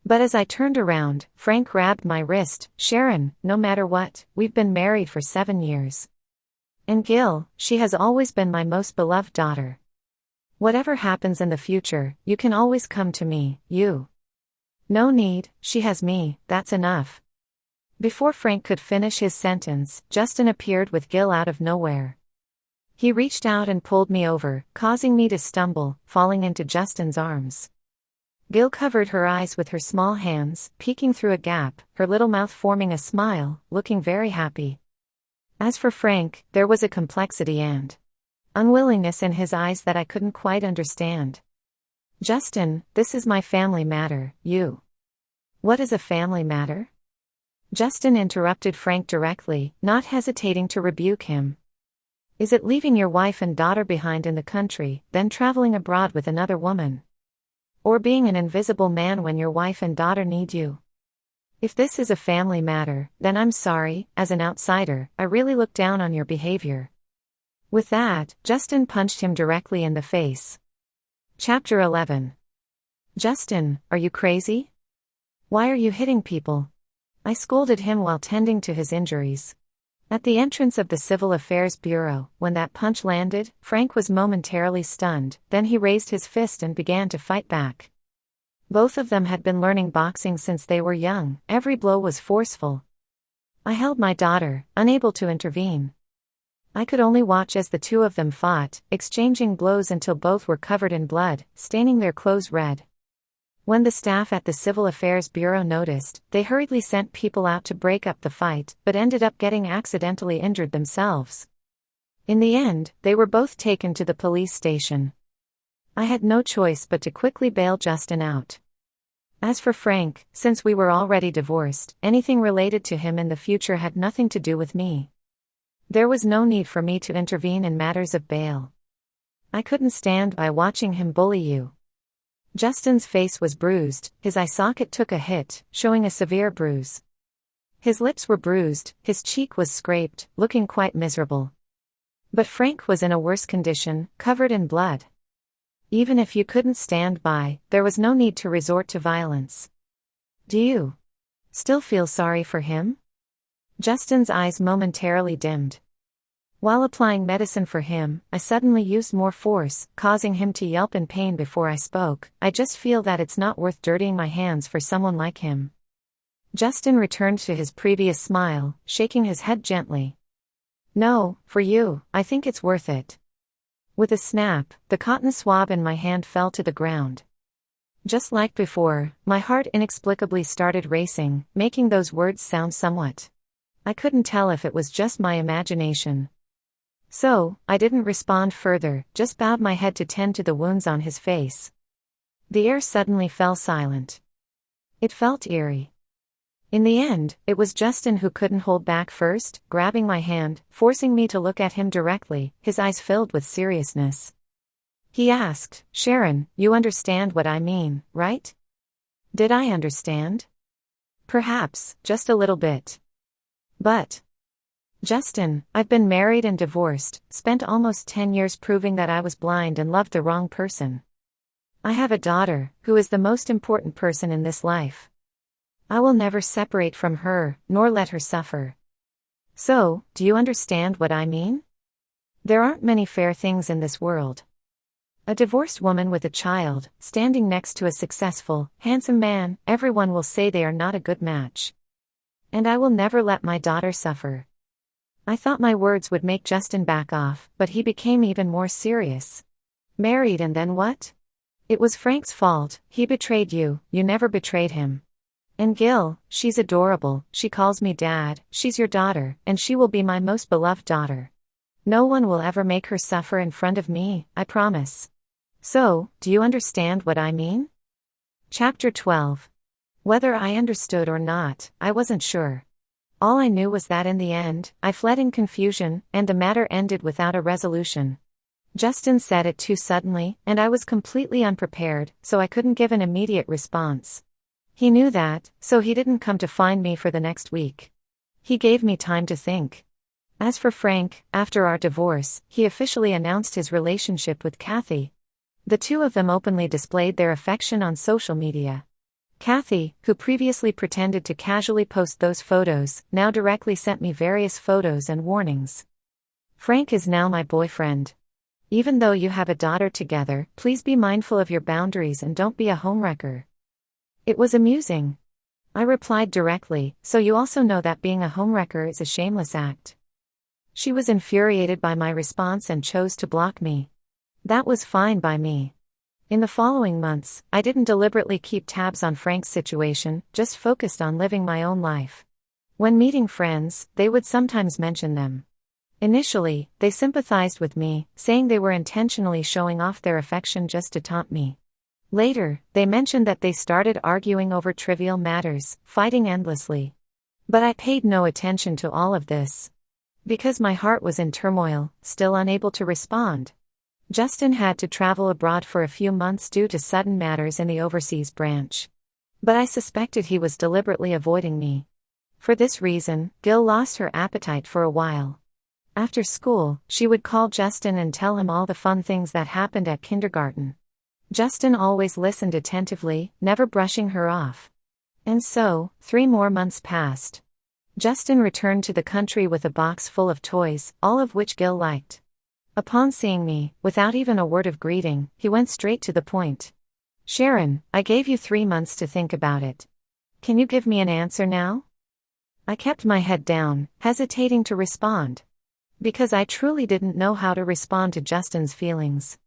But as I turned around, Frank grabbed my wrist. "Sharon, no matter what, we've been married for 7 years. And Gil, she has always been my most beloved daughter. Whatever happens in the future, you can always come to me, you. No need, she has me, that's enough." Before Frank could finish his sentence, Justin appeared with Gil out of nowhere. He reached out and pulled me over, causing me to stumble, falling into Justin's arms. Gil covered her eyes with her small hands, peeking through a gap, her little mouth forming a smile, looking very happy. As for Frank, there was a complexity and unwillingness in his eyes that I couldn't quite understand. "Justin, this is my family matter, you." "What is a family matter?" Justin interrupted Frank directly, not hesitating to rebuke him. "Is it leaving your wife and daughter behind in the country, then traveling abroad with another woman? Or being an invisible man when your wife and daughter need you? If this is a family matter, then I'm sorry, as an outsider, I really look down on your behavior." With that, Justin punched him directly in the face. Chapter 11. "Justin, are you crazy? Why are you hitting people?" I scolded him while tending to his injuries. At the entrance of the Civil Affairs Bureau, when that punch landed, Frank was momentarily stunned, then he raised his fist and began to fight back. Both of them had been learning boxing since they were young, every blow was forceful. I held my daughter, unable to intervene. I could only watch as the two of them fought, exchanging blows until both were covered in blood, staining their clothes red. When the staff at the Civil Affairs Bureau noticed, they hurriedly sent people out to break up the fight, but ended up getting accidentally injured themselves. In the end, they were both taken to the police station. I had no choice but to quickly bail Justin out. As for Frank, since we were already divorced, anything related to him in the future had nothing to do with me. There was no need for me to intervene in matters of bail. I couldn't stand by watching him bully you. Justin's face was bruised, his eye socket took a hit, showing a severe bruise. His lips were bruised, his cheek was scraped, looking quite miserable. But Frank was in a worse condition, covered in blood. Even if you couldn't stand by, there was no need to resort to violence. Do you still feel sorry for him? Justin's eyes momentarily dimmed. While applying medicine for him, I suddenly used more force, causing him to yelp in pain before I spoke. I just feel that it's not worth dirtying my hands for someone like him. Justin returned to his previous smile, shaking his head gently. No, for you, I think it's worth it. With a snap, the cotton swab in my hand fell to the ground. Just like before, my heart inexplicably started racing, making those words sound somewhat. I couldn't tell if it was just my imagination. So, I didn't respond further, just bowed my head to tend to the wounds on his face. The air suddenly fell silent. It felt eerie. In the end, it was Justin who couldn't hold back first, grabbing my hand, forcing me to look at him directly, his eyes filled with seriousness. He asked, "Sharon, you understand what I mean, right?" Did I understand? Perhaps, just a little bit. But Justin, I've been married and divorced, spent almost 10 years proving that I was blind and loved the wrong person. I have a daughter, who is the most important person in this life. I will never separate from her, nor let her suffer. So, do you understand what I mean? There aren't many fair things in this world. A divorced woman with a child, standing next to a successful, handsome man, everyone will say they are not a good match. And I will never let my daughter suffer. I thought my words would make Justin back off, but he became even more serious. Married and then what? It was Frank's fault, he betrayed you, you never betrayed him. And Gil, she's adorable, she calls me dad, she's your daughter, and she will be my most beloved daughter. No one will ever make her suffer in front of me, I promise. So, do you understand what I mean? Chapter 12. Whether I understood or not, I wasn't sure. All I knew was that in the end, I fled in confusion, and the matter ended without a resolution. Justin said it too suddenly, and I was completely unprepared, so I couldn't give an immediate response. He knew that, so he didn't come to find me for the next week. He gave me time to think. As for Frank, after our divorce, he officially announced his relationship with Kathy. The two of them openly displayed their affection on social media. Kathy, who previously pretended to casually post those photos, now directly sent me various photos and warnings. Frank is now my boyfriend. Even though you have a daughter together, please be mindful of your boundaries and don't be a homewrecker. It was amusing. I replied directly, so you also know that being a homewrecker is a shameless act. She was infuriated by my response and chose to block me. That was fine by me. In the following months, I didn't deliberately keep tabs on Frank's situation, just focused on living my own life. When meeting friends, they would sometimes mention them. Initially, they sympathized with me, saying they were intentionally showing off their affection just to taunt me. Later, they mentioned that they started arguing over trivial matters, fighting endlessly. But I paid no attention to all of this. Because my heart was in turmoil, still unable to respond. Justin had to travel abroad for a few months due to sudden matters in the overseas branch. But I suspected he was deliberately avoiding me. For this reason, Gil lost her appetite for a while. After school, she would call Justin and tell him all the fun things that happened at kindergarten. Justin always listened attentively, never brushing her off. And so, 3 more months passed. Justin returned to the country with a box full of toys, all of which Gil liked. Upon seeing me, without even a word of greeting, he went straight to the point. "Sharon, I gave you 3 months to think about it. Can you give me an answer now?" I kept my head down, hesitating to respond. Because I truly didn't know how to respond to Justin's feelings.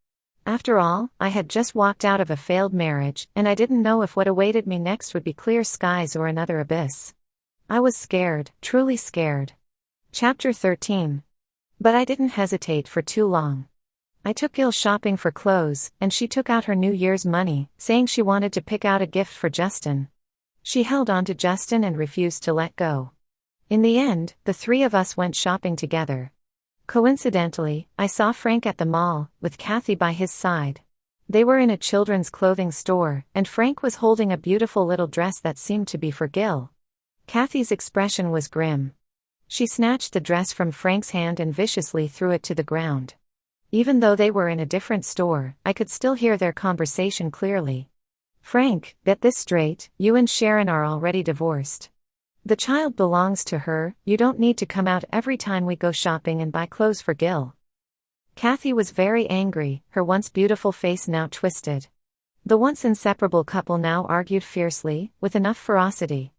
After all, I had just walked out of a failed marriage, and I didn't know if what awaited me next would be clear skies or another abyss. I was scared, truly scared. Chapter 13. But I didn't hesitate for too long. I took Gil shopping for clothes, and she took out her New Year's money, saying she wanted to pick out a gift for Justin. She held on to Justin and refused to let go. In the end, the three of us went shopping together. Coincidentally, I saw Frank at the mall, with Kathy by his side. They were in a children's clothing store, and Frank was holding a beautiful little dress that seemed to be for Gil. Kathy's expression was grim. She snatched the dress from Frank's hand and viciously threw it to the ground. Even though they were in a different store, I could still hear their conversation clearly. "Frank, get this straight, you and Sharon are already divorced. The child belongs to her, you don't need to come out every time we go shopping and buy clothes for Gil." Kathy was very angry, her once beautiful face now twisted. The once inseparable couple now argued fiercely, with enough ferocity.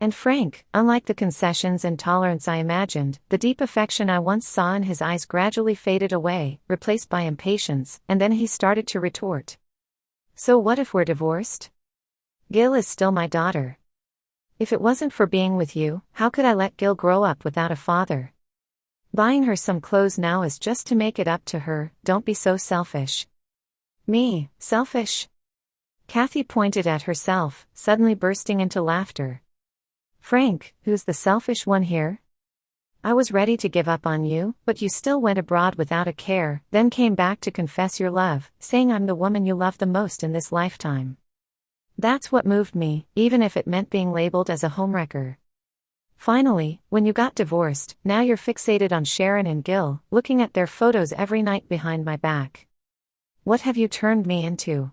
And Frank, unlike the concessions and tolerance I imagined, the deep affection I once saw in his eyes gradually faded away, replaced by impatience, and then he started to retort. "So what if we're divorced? Gil is still my daughter. If it wasn't for being with you, how could I let Gil grow up without a father? Buying her some clothes now is just to make it up to her, don't be so selfish." "Me, selfish?" Kathy pointed at herself, suddenly bursting into laughter. "Frank, who's the selfish one here? I was ready to give up on you, but you still went abroad without a care, then came back to confess your love, saying I'm the woman you love the most in this lifetime. That's what moved me, even if it meant being labeled as a homewrecker. Finally, when you got divorced, now you're fixated on Sharon and Gil, looking at their photos every night behind my back. What have you turned me into?"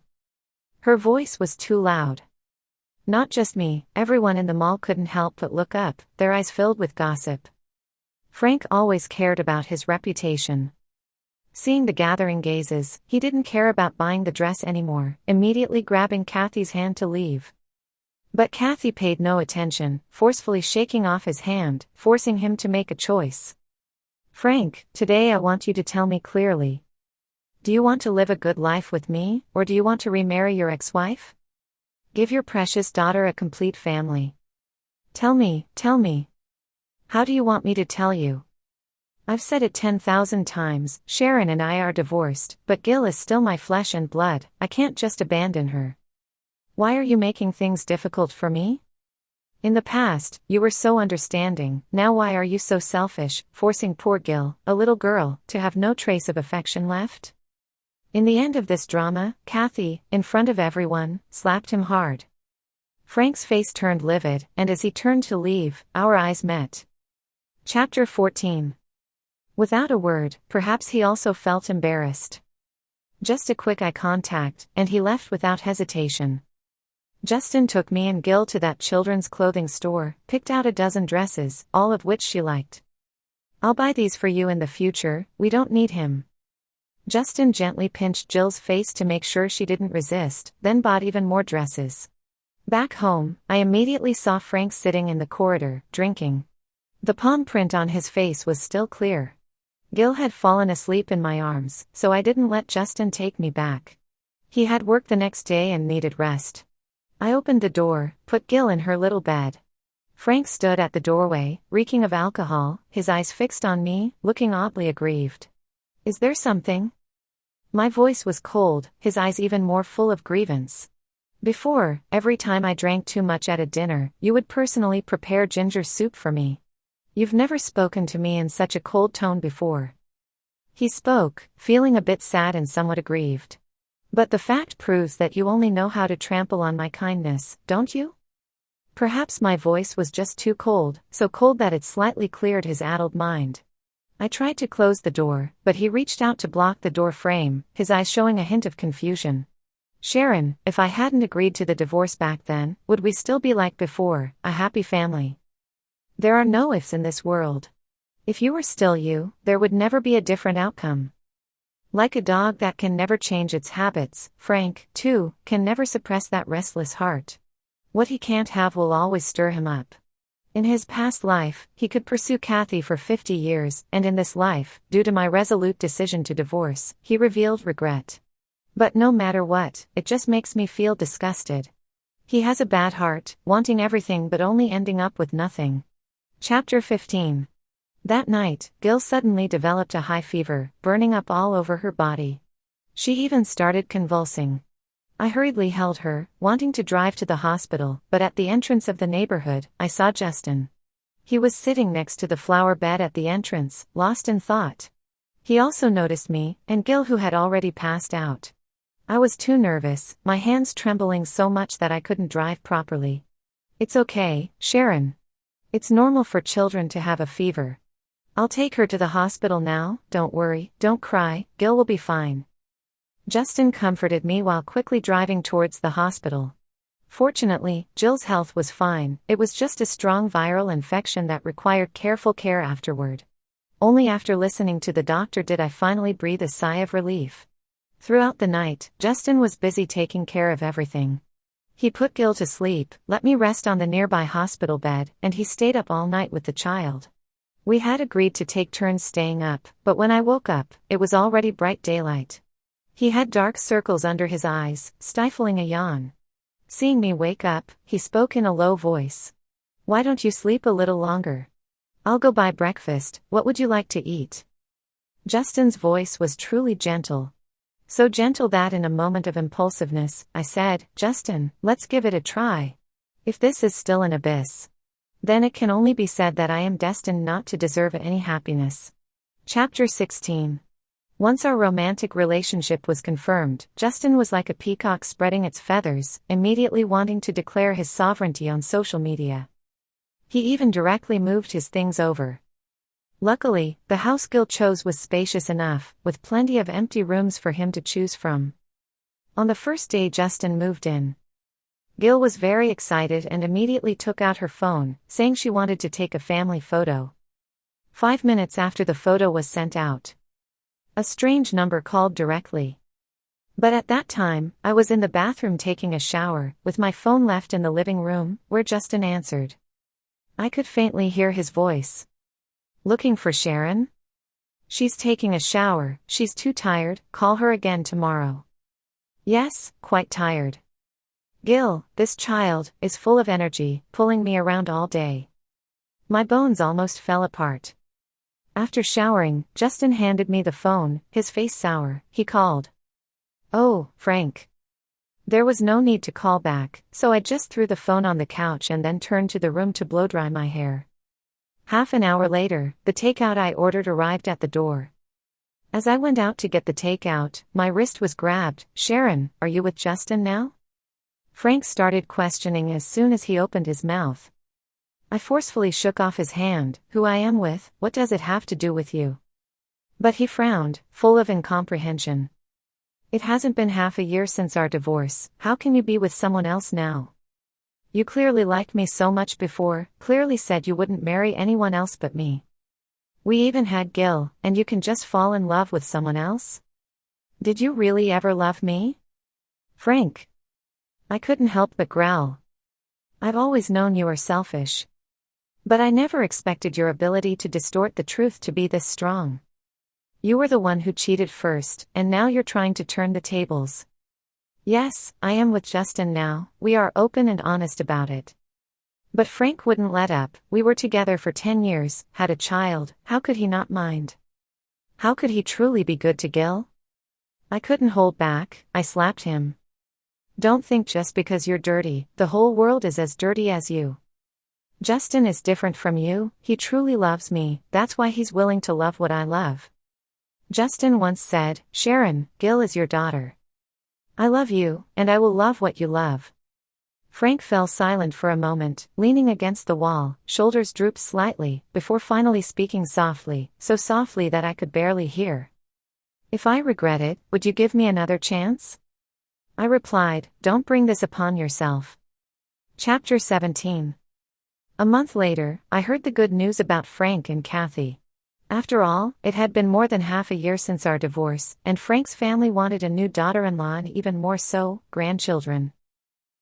Her voice was too loud. Not just me, everyone in the mall couldn't help but look up, their eyes filled with gossip. Frank always cared about his reputation. Seeing the gathering gazes, he didn't care about buying the dress anymore, immediately grabbing Kathy's hand to leave. But Kathy paid no attention, forcefully shaking off his hand, forcing him to make a choice. "Frank, today I want you to tell me clearly. Do you want to live a good life with me, or do you want to remarry your ex-wife? Give your precious daughter a complete family. Tell me. How do you want me to tell you? I've said it 10,000 times, Sharon and I are divorced, but Gil is still my flesh and blood, I can't just abandon her. Why are you making things difficult for me? In the past, you were so understanding, now why are you so selfish, forcing poor Gil, a little girl, to have no trace of affection left?" In the end of this drama, Kathy, in front of everyone, slapped him hard. Frank's face turned livid, and as he turned to leave, our eyes met. Chapter 14. Without a word, perhaps he also felt embarrassed. Just a quick eye contact, and he left without hesitation. Justin took me and Gil to that children's clothing store, picked out a dozen dresses, all of which she liked. "I'll buy these for you in the future, we don't need him." Justin gently pinched Jill's face to make sure she didn't resist, then bought even more dresses. Back home, I immediately saw Frank sitting in the corridor, drinking. The palm print on his face was still clear. Gil had fallen asleep in my arms, so I didn't let Justin take me back. He had work the next day and needed rest. I opened the door, put Gil in her little bed. Frank stood at the doorway, reeking of alcohol, his eyes fixed on me, looking oddly aggrieved. "Is there something?" My voice was cold, his eyes even more full of grievance. "Before, every time I drank too much at a dinner, you would personally prepare ginger soup for me. You've never spoken to me in such a cold tone before." He spoke, feeling a bit sad and somewhat aggrieved. "But the fact proves that you only know how to trample on my kindness, don't you?" Perhaps my voice was just too cold, so cold that it slightly cleared his addled mind. I tried to close the door, but he reached out to block the door frame, his eyes showing a hint of confusion. "Sharon, if I hadn't agreed to the divorce back then, would we still be like before, a happy family? There are no ifs in this world. If you were still you, there would never be a different outcome. Like a dog that can never change its habits, Frank, too, can never suppress that restless heart. What he can't have will always stir him up. In his past life, he could pursue Kathy for 50 years, and in this life, due to my resolute decision to divorce, he revealed regret. But no matter what, it just makes me feel disgusted. He has a bad heart, wanting everything but only ending up with nothing. Chapter 15. That night, Gil suddenly developed a high fever, burning up all over her body. She even started convulsing. I hurriedly held her, wanting to drive to the hospital, but at the entrance of the neighborhood, I saw Justin. He was sitting next to the flower bed at the entrance, lost in thought. He also noticed me, and Gil, who had already passed out. I was too nervous, my hands trembling so much that I couldn't drive properly. "It's okay, Sharon. It's normal for children to have a fever. I'll take her to the hospital now, don't worry, don't cry, Gil will be fine." Justin comforted me while quickly driving towards the hospital. Fortunately, Jill's health was fine, it was just a strong viral infection that required careful care afterward. Only after listening to the doctor did I finally breathe a sigh of relief. Throughout the night, Justin was busy taking care of everything. He put Gil to sleep, let me rest on the nearby hospital bed, and he stayed up all night with the child. We had agreed to take turns staying up, but when I woke up, it was already bright daylight. He had dark circles under his eyes, stifling a yawn. Seeing me wake up, he spoke in a low voice. "Why don't you sleep a little longer? I'll go buy breakfast, what would you like to eat?" Justin's voice was truly gentle. So gentle that in a moment of impulsiveness, I said, "Justin, let's give it a try. If this is still an abyss, then it can only be said that I am destined not to deserve any happiness." Chapter 16. Once our romantic relationship was confirmed, Justin was like a peacock spreading its feathers, immediately wanting to declare his sovereignty on social media. He even directly moved his things over. Luckily, the house Gil chose was spacious enough, with plenty of empty rooms for him to choose from. On the first day Justin moved in, Gil was very excited and immediately took out her phone, saying she wanted to take a family photo. 5 minutes after the photo was sent out, a strange number called directly. But at that time, I was in the bathroom taking a shower, with my phone left in the living room, where Justin answered. I could faintly hear his voice. "Looking for Sharon? She's taking a shower, she's too tired, call her again tomorrow." "Yes, quite tired. Gil, this child, is full of energy, pulling me around all day. My bones almost fell apart." After showering, Justin handed me the phone, his face sour. He called. "Oh, Frank." There was no need to call back, so I just threw the phone on the couch and then turned to the room to blow dry my hair. Half an hour later, the takeout I ordered arrived at the door. As I went out to get the takeout, my wrist was grabbed. "Sharon, are you with Justin now?" Frank started questioning as soon as he opened his mouth. I forcefully shook off his hand. "Who I am with, what does it have to do with you?" But he frowned, full of incomprehension. "It hasn't been half a year since our divorce, how can you be with someone else now? You clearly liked me so much before, clearly said you wouldn't marry anyone else but me. We even had Gil, and you can just fall in love with someone else? Did you really ever love me?" "Frank." I couldn't help but growl. "I've always known you are selfish. But I never expected your ability to distort the truth to be this strong. You were the one who cheated first, and now you're trying to turn the tables." "Yes, I am with Justin now, we are open and honest about it." But Frank wouldn't let up. "We were together for 10 years, had a child, how could he not mind? How could he truly be good to Gil?" I couldn't hold back, I slapped him. "Don't think just because you're dirty, the whole world is as dirty as you. Justin is different from you, he truly loves me, that's why he's willing to love what I love. Justin once said, 'Sharon, Gil is your daughter. I love you, and I will love what you love.'" Frank fell silent for a moment, leaning against the wall, shoulders drooped slightly, before finally speaking softly, so softly that I could barely hear. "If I regret it, would you give me another chance?" I replied, "Don't bring this upon yourself." Chapter 17. A month later, I heard the good news about Frank and Kathy. After all, it had been more than half a year since our divorce, and Frank's family wanted a new daughter-in-law and even more so, grandchildren.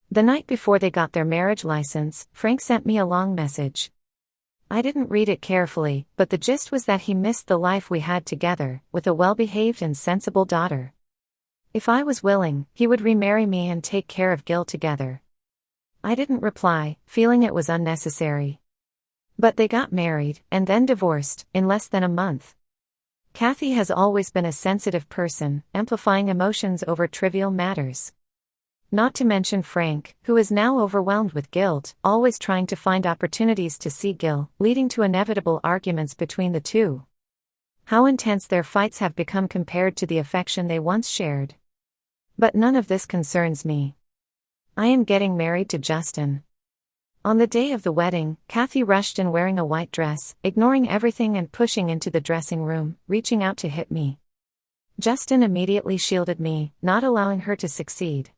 The night before they got their marriage license, Frank sent me a long message. I didn't read it carefully, but the gist was that he missed the life we had together, with a well-behaved and sensible daughter. If I was willing, he would remarry me and take care of Gil together. I didn't reply, feeling it was unnecessary. But they got married, and then divorced, in less than a month. Kathy has always been a sensitive person, amplifying emotions over trivial matters. Not to mention Frank, who is now overwhelmed with guilt, always trying to find opportunities to see Gil, leading to inevitable arguments between the two. How intense their fights have become compared to the affection they once shared. But none of this concerns me. I am getting married to Justin. On the day of the wedding, Kathy rushed in wearing a white dress, ignoring everything and pushing into the dressing room, reaching out to hit me. Justin immediately shielded me, not allowing her to succeed.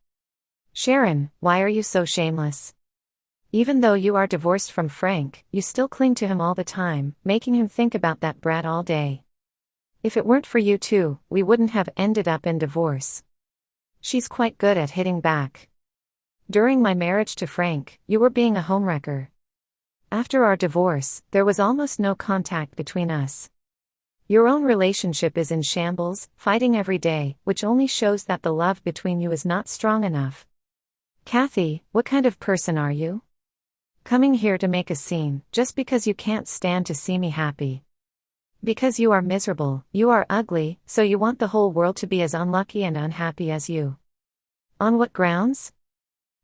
Sharon, why are you so shameless? Even though you are divorced from Frank, you still cling to him all the time, making him think about that brat all day. If it weren't for you two, we wouldn't have ended up in divorce. She's quite good at hitting back. During my marriage to Frank, you were being a homewrecker. After our divorce, there was almost no contact between us. Your own relationship is in shambles, fighting every day, which only shows that the love between you is not strong enough. Kathy, what kind of person are you? Coming here to make a scene, just because you can't stand to see me happy. Because you are miserable, you are ugly, so you want the whole world to be as unlucky and unhappy as you. On what grounds?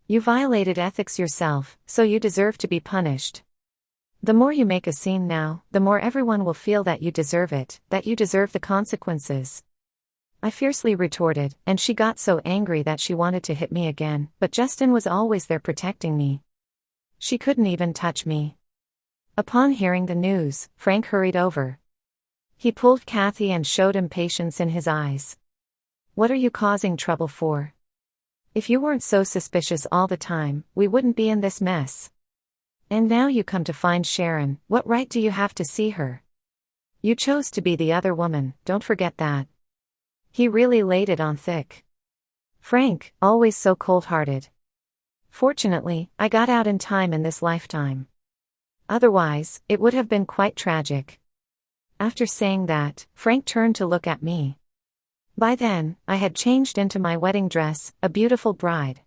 You violated ethics yourself, so you deserve to be punished. The more you make a scene now, the more everyone will feel that you deserve it, that you deserve the consequences. I fiercely retorted, and she got so angry that she wanted to hit me again, but Justin was always there protecting me. She couldn't even touch me. Upon hearing the news, Frank hurried over. He pulled Kathy and showed impatience in his eyes. What are you causing trouble for? If you weren't so suspicious all the time, we wouldn't be in this mess. And now you come to find Sharon, what right do you have to see her? You chose to be the other woman, don't forget that. He really laid it on thick. Frank, always so cold-hearted. Fortunately, I got out in time in this lifetime. Otherwise, it would have been quite tragic. After saying that, Frank turned to look at me. By then, I had changed into my wedding dress, a beautiful bride.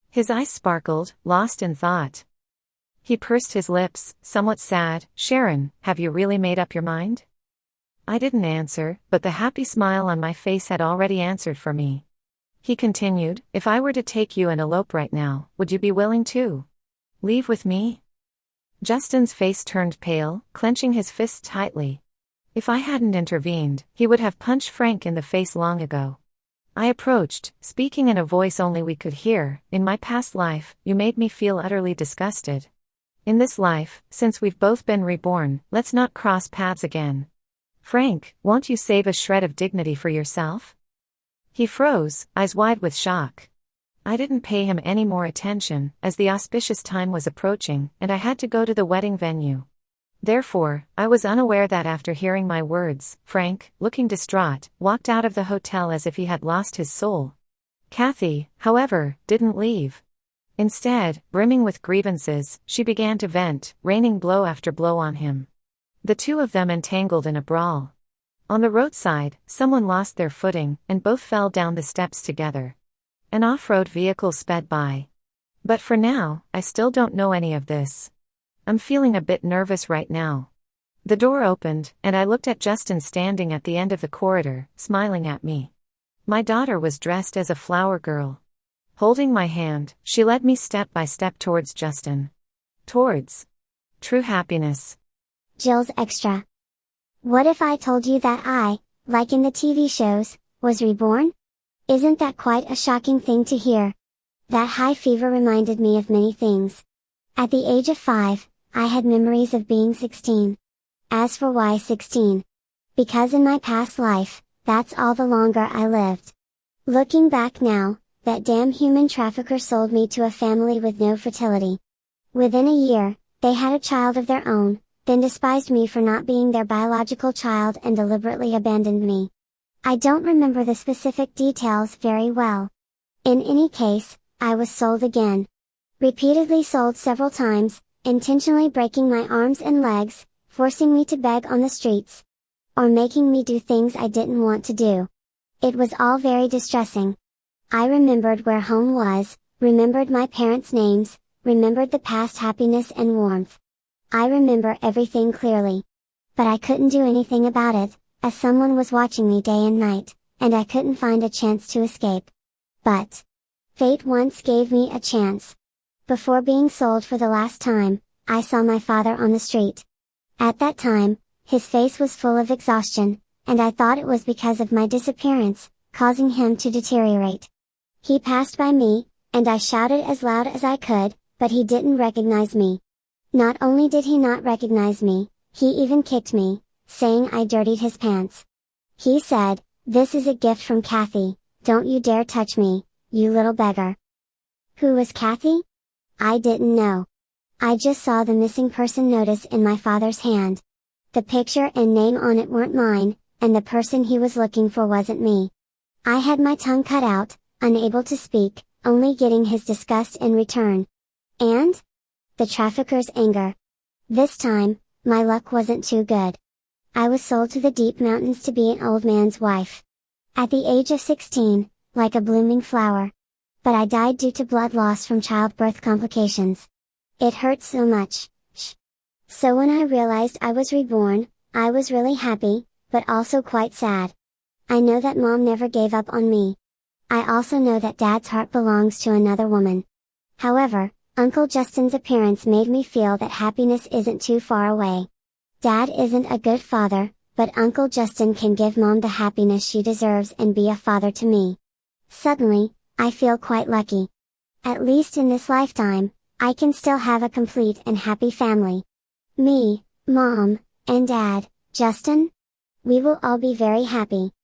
His eyes sparkled, lost in thought. He pursed his lips, somewhat sad. Sharon, have you really made up your mind? I didn't answer, but the happy smile on my face had already answered for me. He continued, if I were to take you and elope right now, would you be willing to leave with me? Justin's face turned pale, clenching his fists tightly. If I hadn't intervened, he would have punched Frank in the face long ago. I approached, speaking in a voice only we could hear. In my past life, you made me feel utterly disgusted. In this life, since we've both been reborn, let's not cross paths again. Frank, won't you save a shred of dignity for yourself? He froze, eyes wide with shock. I didn't pay him any more attention, as the auspicious time was approaching, and I had to go to the wedding venue. Therefore, I was unaware that after hearing my words, Frank, looking distraught, walked out of the hotel as if he had lost his soul. Kathy, however, didn't leave. Instead, brimming with grievances, she began to vent, raining blow after blow on him. The two of them entangled in a brawl. On the roadside, someone lost their footing, and both fell down the steps together. An off-road vehicle sped by. But for now, I still don't know any of this. I'm feeling a bit nervous right now. The door opened, and I looked at Justin standing at the end of the corridor, smiling at me. My daughter was dressed as a flower girl. Holding my hand, she led me step by step towards Justin. Towards true happiness. Jill's extra. What if I told you that I, like in the TV shows, was reborn? Isn't that quite a shocking thing to hear? That high fever reminded me of many things. At the age of 5, I had memories of being 16. As for why 16? Because in my past life, that's all the longer I lived. Looking back now, that damn human trafficker sold me to a family with no fertility. Within a year, they had a child of their own, then despised me for not being their biological child and deliberately abandoned me. I don't remember the specific details very well. In any case, I was sold again. Repeatedly sold several times, intentionally breaking my arms and legs, forcing me to beg on the streets. Or making me do things I didn't want to do. It was all very distressing. I remembered where home was, remembered my parents' names, remembered the past happiness and warmth. I remember everything clearly. But I couldn't do anything about it, as someone was watching me day and night, and I couldn't find a chance to escape. But fate once gave me a chance. Before being sold for the last time, I saw my father on the street. At that time, his face was full of exhaustion, and I thought it was because of my disappearance, causing him to deteriorate. He passed by me, and I shouted as loud as I could, but he didn't recognize me. Not only did he not recognize me, he even kicked me, saying I dirtied his pants. He said, "This is a gift from Kathy, don't you dare touch me, you little beggar." Who was Kathy? I didn't know. I just saw the missing person notice in my father's hand. The picture and name on it weren't mine, and the person he was looking for wasn't me. I had my tongue cut out, unable to speak, only getting his disgust in return. And the trafficker's anger. This time, my luck wasn't too good. I was sold to the deep mountains to be an old man's wife. At the age of 16, like a blooming flower. But I died due to blood loss from childbirth complications. It hurt so much. So when I realized I was reborn, I was really happy, but also quite sad. I know that Mom never gave up on me. I also know that Dad's heart belongs to another woman. However, Uncle Justin's appearance made me feel that happiness isn't too far away. Dad isn't a good father, but Uncle Justin can give Mom the happiness she deserves and be a father to me. Suddenly, I feel quite lucky. At least in this lifetime, I can still have a complete and happy family. Me, Mom, and Dad, Justin? We will all be very happy.